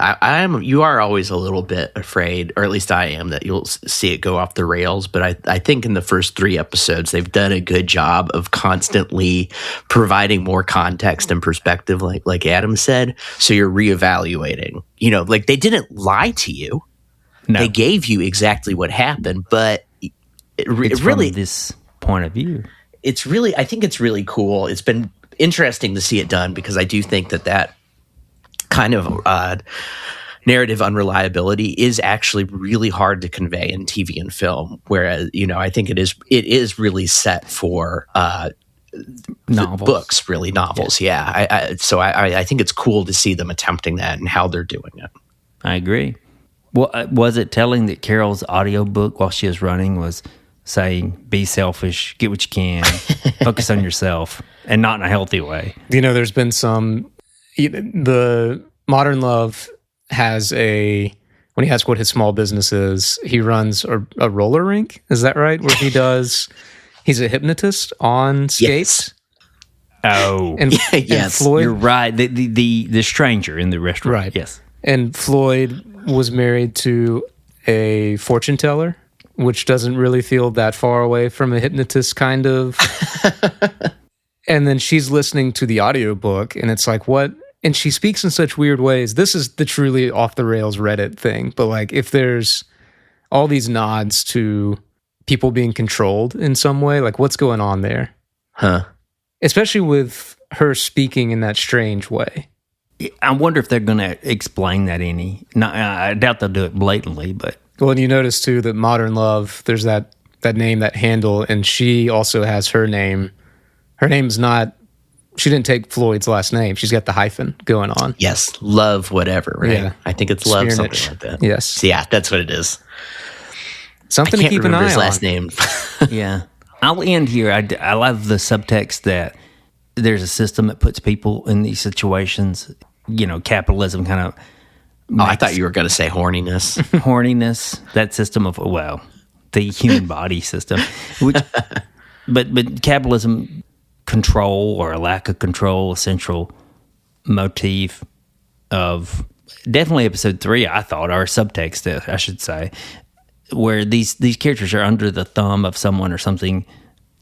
You are always a little bit afraid, or at least I am, that you'll see it go off the rails. But I think in the first 3 episodes, they've done a good job of constantly providing more context and perspective, like Adam said. So you're reevaluating. Like they didn't lie to you. No. They gave you exactly what happened, but it really, from this point of view, I think it's really cool. It's been interesting to see it done, because I do think that kind of narrative unreliability is actually really hard to convey in TV and film. Whereas, I think it is really set for Novels. books, really novels. Yeah. So I think it's cool to see them attempting that and how they're doing it. I agree. Well, was it telling that Carol's audiobook while she was running was saying, be selfish, get what you can, focus on yourself, and not in a healthy way? There's been the Modern Love has when he asks what his small business is, he runs a roller rink. Is that right? Where he's a hypnotist on skates. Yes. Oh, and yes, Floyd, you're right. The stranger in the restaurant. Right. Yes. And Floyd was married to a fortune teller, which doesn't really feel that far away from a hypnotist kind of. And then she's listening to the audiobook, and it's like, what? And she speaks in such weird ways. This is the truly off the rails Reddit thing. But like, if there's all these nods to people being controlled in some way, like what's going on there? Huh. Especially with her speaking in that strange way. I wonder if they're going to explain that any. No, I doubt they'll do it blatantly, but. Well, and you notice too that Modern Love, there's that name, that handle, and she also has her name. Her name's not, she didn't take Floyd's last name. She's got the hyphen going on. Yes, Love whatever, right? Yeah. I think it's Love Spearnich. something like that. Yes. So yeah, that's what it is. Something to keep an eye on. His last name. Yeah. I'll end here. I love the subtext that there's a system that puts people in these situations. Capitalism kind of. I thought you were going to say horniness. Horniness, that system of, the human body system. But capitalism, control or a lack of control, a central motif of definitely episode 3, I thought, or subtext, I should say, where these characters are under the thumb of someone or something.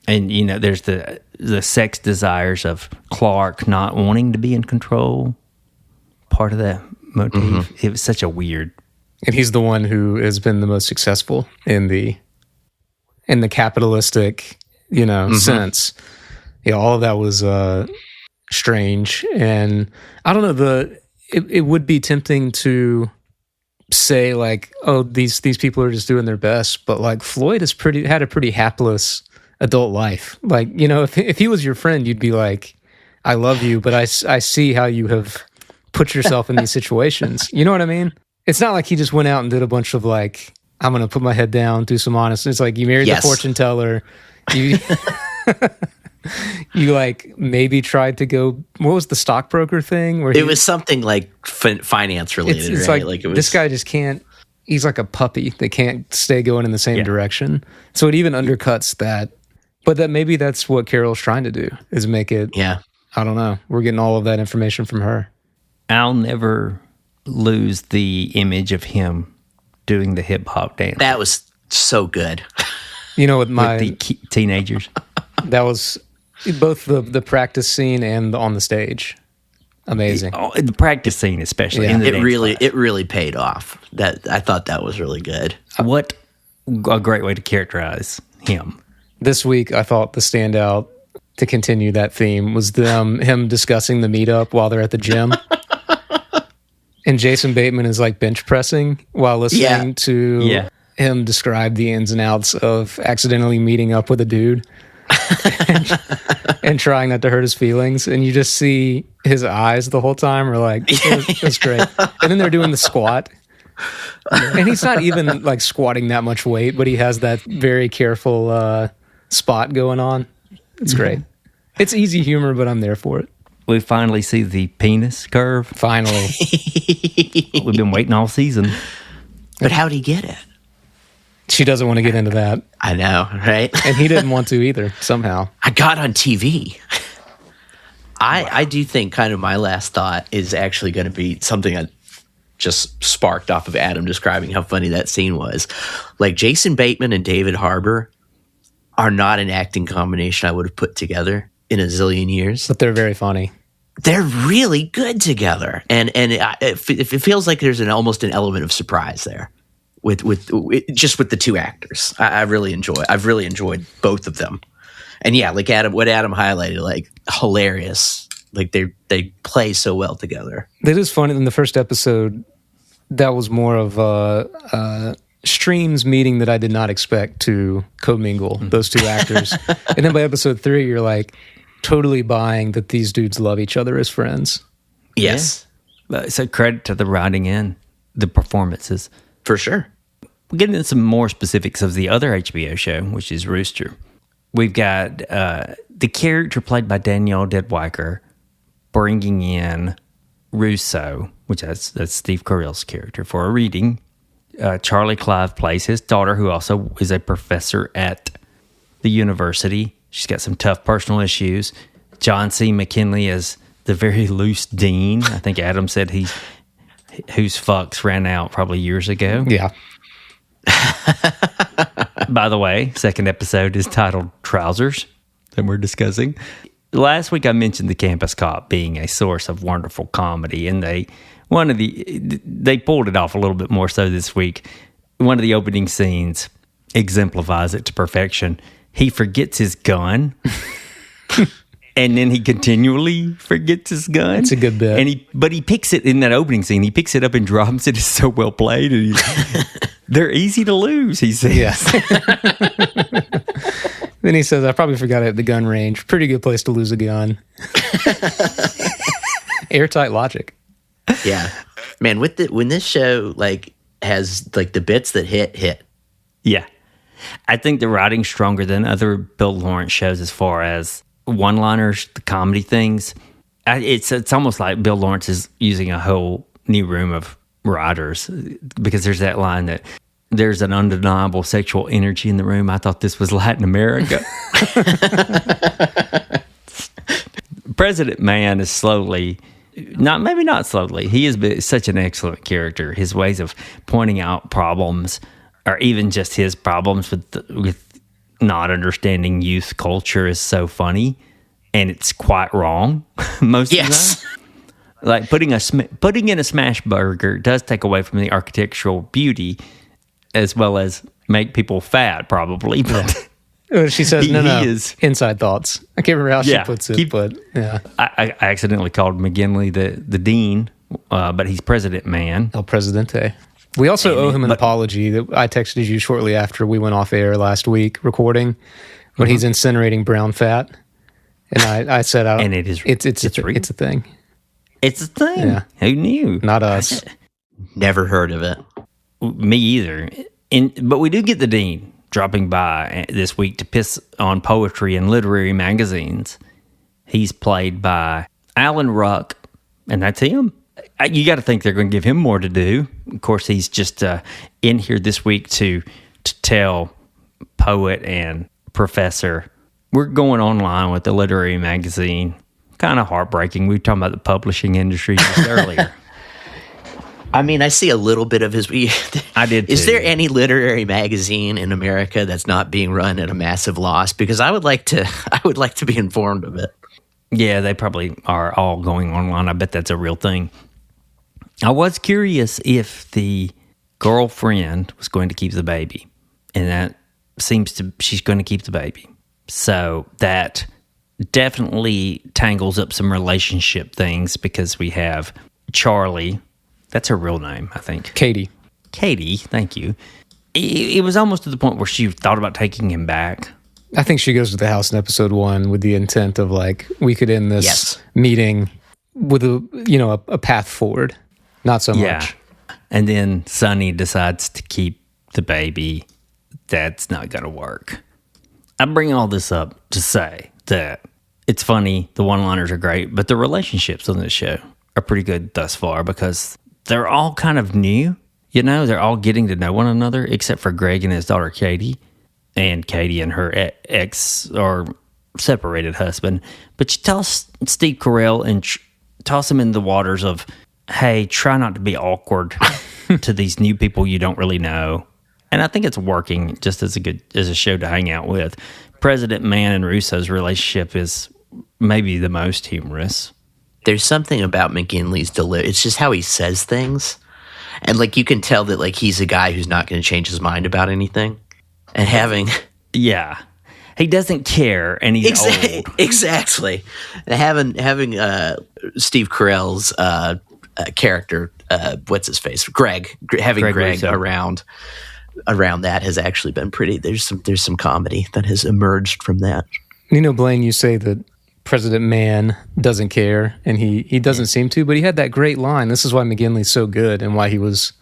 And, there's the sex desires of Clark not wanting to be in control, part of that motif. Mm-hmm. It was such a weird. And he's the one who has been the most successful in the capitalistic, sense. Yeah, all of that was strange. And I don't know, it would be tempting to say like, oh, these people are just doing their best, but like Floyd has had a pretty hapless adult life. Like, if he was your friend, you'd be like, I love you, but I see how you have put yourself in these situations. You know what I mean? It's not like he just went out and did a bunch of like, I'm going to put my head down, do some honest. It's like you married the fortune teller. You you like maybe tried to go, what was the stockbroker thing? Where it was something like finance related, it's right? Like it was, this guy just can't, he's like a puppy. They can't stay going in the same direction. So it even undercuts that. But that maybe that's what Carol's trying to do, is make it, I don't know. We're getting all of that information from her. I'll never lose the image of him doing the hip hop dance. That was so good. With the teenagers. That was both the practice scene and on the stage. Amazing. The practice scene, especially. In the it really paid off. That I thought that was really good. What a great way to characterize him. This week, I thought the standout to continue that theme was him discussing the meetup while they're at the gym. And Jason Bateman is like bench pressing while listening to him describe the ins and outs of accidentally meeting up with a dude and trying not to hurt his feelings. And you just see his eyes the whole time are like, that's great. And then they're doing the squat. And he's not even like squatting that much weight, but he has that very careful spot going on. It's great. It's easy humor, but I'm there for it. We finally see the penis curve. Finally. We've been waiting all season. But how'd he get it? She doesn't want to get into that. I know, right? And he didn't want to either, somehow. I got on TV. I do think kind of my last thought is actually going to be something I just sparked off of Adam describing how funny that scene was. Like Jason Bateman and David Harbour are not an acting combination I would have put together in a zillion years. But they're very funny. They're really good together. And it feels like there's almost an element of surprise there with the two actors. I've really enjoyed both of them. And yeah, like what Adam highlighted, like hilarious. Like they play so well together. It is funny in the first episode. that was more of a streams meeting that I did not expect to commingle those two actors. And then by episode 3, you're like totally buying that these dudes love each other as friends. Yes. Yeah. So credit to the writing and the performances. For sure. We'll get into some more specifics of the other HBO show, which is Rooster. We've got the character played by Danielle Deadwyker bringing in Russo, which that's Steve Carell's character, for a reading. Charlie Clive plays his daughter, who also is a professor at the university. She's got some tough personal issues. John C. McKinley is the very loose dean. I think Adam said whose fucks ran out probably years ago. Yeah. By the way, second episode is titled Trousers that we're discussing. Last week I mentioned the campus cop being a source of wonderful comedy, and they pulled it off a little bit more so this week. One of the opening scenes exemplifies it to perfection. He forgets his gun, and then he continually forgets his gun. It's a good bit. But he picks it in that opening scene. He picks it up and drops it. It's so well played. And they're easy to lose, he says. Yes. Then he says, I probably forgot it at the gun range. Pretty good place to lose a gun. Airtight logic. Yeah. Man, when this show has the bits that hit. Yeah. I think the writing's stronger than other Bill Lawrence shows as far as one-liners, the comedy things. It's almost like Bill Lawrence is using a whole new room of writers, because there's that line that there's an undeniable sexual energy in the room. I thought this was Latin America. President Mann is maybe not slowly. He is such an excellent character. His ways of pointing out problems, or even just his problems with not understanding youth culture, is so funny, and it's quite wrong most of the time. Like putting in a smash burger does take away from the architectural beauty, as well as make people fat, probably. But she says, no, inside thoughts. I can't remember how she puts it, but yeah. I accidentally called McGinley the dean, but he's President Mann. El Presidente. We also owe him an apology that I texted you shortly after we went off air last week recording, when he's incinerating brown fat. And I said, and it's a thing. It's a thing. Yeah. Who knew? Not us. Never heard of it. Me either. But we do get the dean dropping by this week to piss on poetry and literary magazines. He's played by Alan Ruck, and that's him. You got to think they're going to give him more to do. Of course, he's just in here this week to tell poet and professor, we're going online with the literary magazine. Kind of heartbreaking. We were talking about the publishing industry just earlier. I mean, I see a little bit of his. I did. Is there any literary magazine in America that's not being run at a massive loss? Because I would like to be informed of it. Yeah, they probably are all going online. I bet that's a real thing. I was curious if the girlfriend was going to keep the baby, and that she's going to keep the baby. So that definitely tangles up some relationship things, because we have Charlie. That's her real name, I think. Katie, thank you. It was almost to the point where she thought about taking him back. I think she goes to the house in episode 1 with the intent of we could end this meeting with a path forward. Not so much. And then Sonny decides to keep the baby. That's not going to work. I bring all this up to say that it's funny, the one-liners are great, but the relationships on this show are pretty good thus far, because they're all kind of new. They're all getting to know one another, except for Greg and his daughter Katie. And Katie and her ex or separated husband. But you toss Steve Carell and toss him in the waters of, hey, try not to be awkward to these new people you don't really know. And I think it's working just as a show to hang out with. President Mann and Russo's relationship is maybe the most humorous. There's something about McGinley's delivery. It's just how he says things. And you can tell that he's a guy who's not going to change his mind about anything. And having... Yeah. He doesn't care, and he's old. Exactly. Having Steve Carell's character, what's his face, Greg, having Greg Rooster. around that has actually been pretty. There's some comedy that has emerged from that. Blaine, you say that President Mann doesn't care, and he doesn't seem to, but he had that great line. This is why McGinley's so good and why he was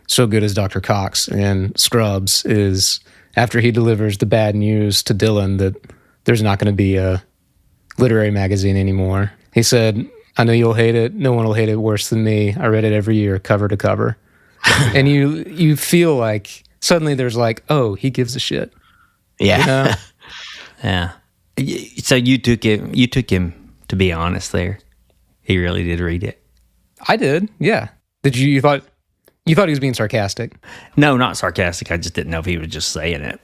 so good as Dr. Cox in Scrubs, is after he delivers the bad news to Dylan that there's not going to be a literary magazine anymore. He said, "I know you'll hate it. No one will hate it worse than me. I read it every year, cover to cover." And you feel like suddenly there's like, oh, he gives a shit. Yeah. You know? Yeah. So you took him to be honest there. He really did read it. I did, yeah. Did you thought he was being sarcastic? No, not sarcastic. I just didn't know if he was just saying it.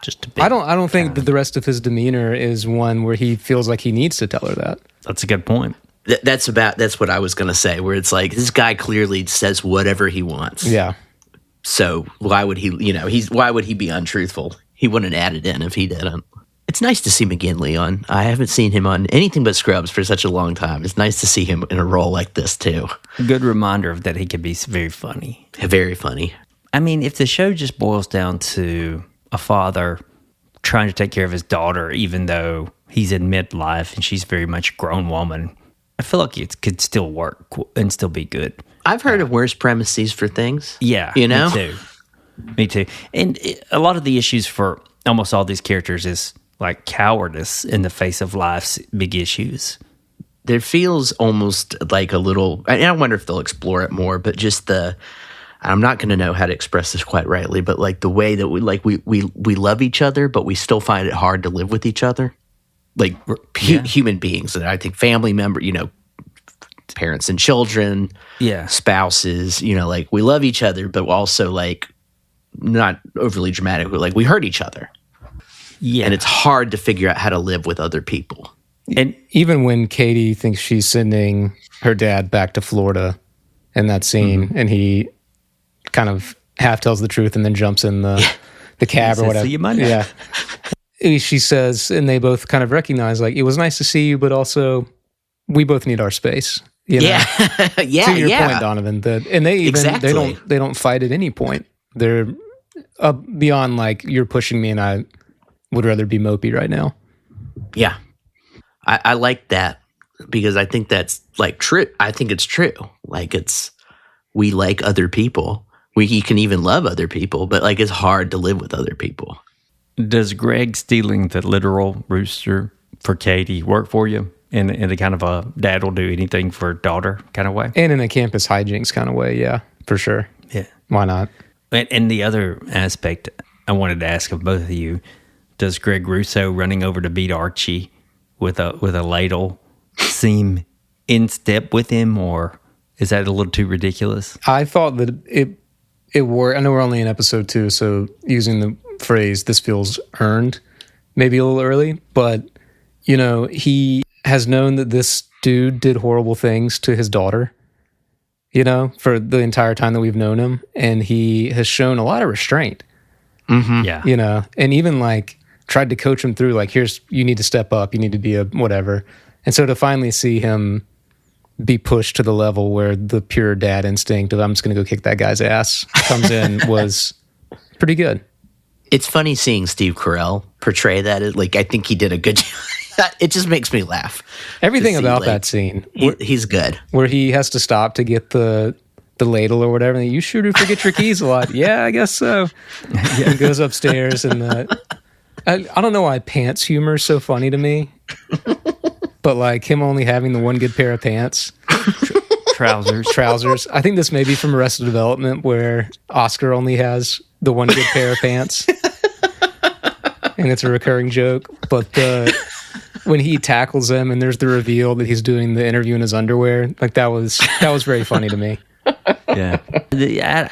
Just to be. I don't think that the rest of his demeanor is one where he feels like he needs to tell her that. That's a good point. That's what I was going to say, where it's like, this guy clearly says whatever he wants. Yeah. So why would he, why would he be untruthful? He wouldn't add it in if he didn't. It's nice to see McGinley on. I haven't seen him on anything but Scrubs for such a long time. It's nice to see him in a role like this too. A good reminder of that he could be very funny. Very funny. I mean, if the show just boils down to a father trying to take care of his daughter, even though he's in midlife and she's very much a grown woman, I feel like it could still work and still be good. I've heard of worse premises for things. Yeah, Me too. And a lot of the issues for almost all these characters is like cowardice in the face of life's big issues. There feels almost like a little, and I wonder if they'll explore it more, but just I'm not going to know how to express this quite rightly, but like the way that we love each other, but we still find it hard to live with each other. Like human beings, and I think family member, parents and children, spouses, like we love each other, but also like not overly dramatic, but like we hurt each other. Yeah. And it's hard to figure out how to live with other people. And even when Katie thinks she's sending her dad back to Florida in that scene, and he kind of half tells the truth and then jumps in the cab or whatever. See you Monday. Yeah. She says, and they both kind of recognize, like, it was nice to see you, but also we both need our space. Yeah. To your point, Donovan. And they even they don't fight at any point. They're beyond like, you're pushing me and I would rather be mopey right now. Yeah. I like that because I think that's like true. I think it's true. Like we like other people. You can even love other people, but like it's hard to live with other people. Does Greg stealing the literal rooster for Katie work for you in a kind of a dad will do anything for daughter kind of way? And in a campus hijinks kind of way, yeah, for sure. Yeah. Why not? And the other aspect I wanted to ask of both of you, does Greg Russo running over to beat Archie with a ladle seem in step with him, or is that a little too ridiculous? I thought that it worked. I know we're only in episode 2, so using the phrase "this feels earned" maybe a little early, but he has known that this dude did horrible things to his daughter, for the entire time that we've known him, and he has shown a lot of restraint. Mm-hmm. Yeah, and even like tried to coach him through, like, you need to step up, you need to be a whatever. And so to finally see him be pushed to the level where the pure dad instinct of I'm just going to go kick that guy's ass comes in was pretty good. It's funny seeing Steve Carell portray that. Like, I think he did a good job. It just makes me laugh. Everything about that scene. He's good. Where he has to stop to get the ladle or whatever. And you sure do forget your keys a lot. Yeah, I guess so. And goes upstairs and I don't know why pants humor is so funny to me, but like him only having the one good pair of pants. Trousers. I think this may be from Arrested Development where Oscar only has the one good pair of pants. And it's a recurring joke. But when he tackles him and there's the reveal that he's doing the interview in his underwear, like that was very funny to me. Yeah.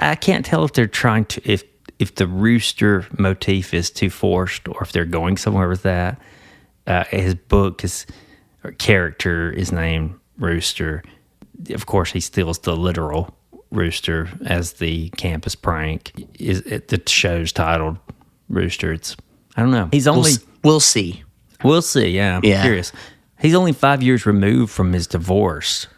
I can't tell if they're trying to, if the rooster motif is too forced or if they're going somewhere with that. His book, or character is named Rooster. Of course, he steals the literal rooster as the campus prank. The show's titled Rooster. I don't know. He's only... We'll see. We'll see, yeah. I'm curious. He's only 5 years removed from his divorce.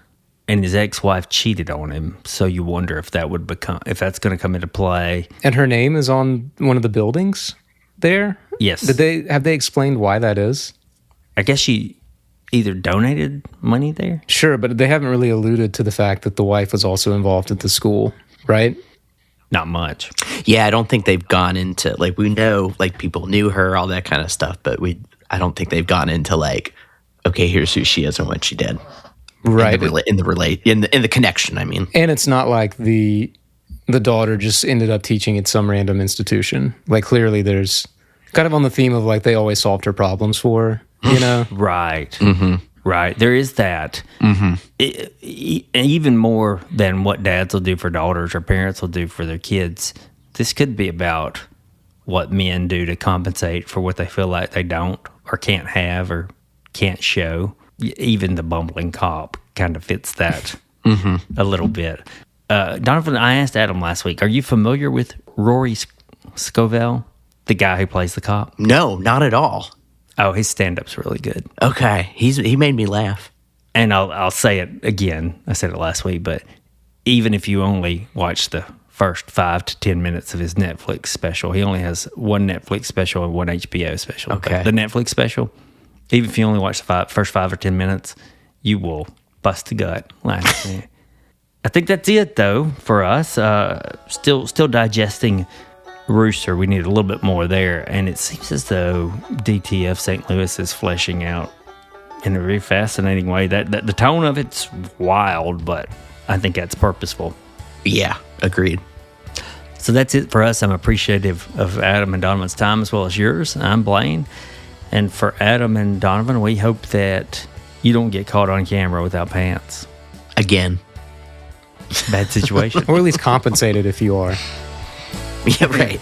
and his ex-wife cheated on him. So you wonder if that's going to come into play. And her name is on one of the buildings there? Yes. Have they explained why that is? I guess she either donated money there. Sure, but they haven't really alluded to the fact that the wife was also involved at the school, right? Not much. Yeah, I don't think they've gone into, like, we know, like, people knew her, all that kind of stuff, but I don't think they've gone into, like, okay, here's who she is and what she did. Right. In the connection, I mean. And it's not like the daughter just ended up teaching at some random institution. Like, clearly there's kind of on the theme of, like, they always solved her problems for her, you know? Right. Mm-hmm. Right. There is that. Mm-hmm. Even more than what dads will do for daughters or parents will do for their kids, this could be about what men do to compensate for what they feel like they don't or can't have or can't show. Even the bumbling cop kind of fits that a little bit. Donovan, I asked Adam last week, are you familiar with Rory Scovel, the guy who plays the cop? No, not at all. Oh, his stand-up's really good. Okay, he made me laugh. And I'll say it again. I said it last week, but even if you only watch the first 5 to 10 minutes of his Netflix special, he only has one Netflix special and one HBO special. Okay. But the Netflix special, even if you only watch the first 5 or 10 minutes, you will bust a gut laughing. I think that's it, though, for us. Still digesting Rooster. We need a little bit more there, and it seems as though DTF St. Louis is fleshing out in a very fascinating way. That the tone of it's wild, but I think that's purposeful. Yeah, agreed. So that's it for us. I'm appreciative of Adam and Donovan's time as well as yours. I'm Blaine, and for Adam and Donovan, we hope that you don't get caught on camera without pants. Again. Bad situation. Or at least compensated if you are. Yeah, right.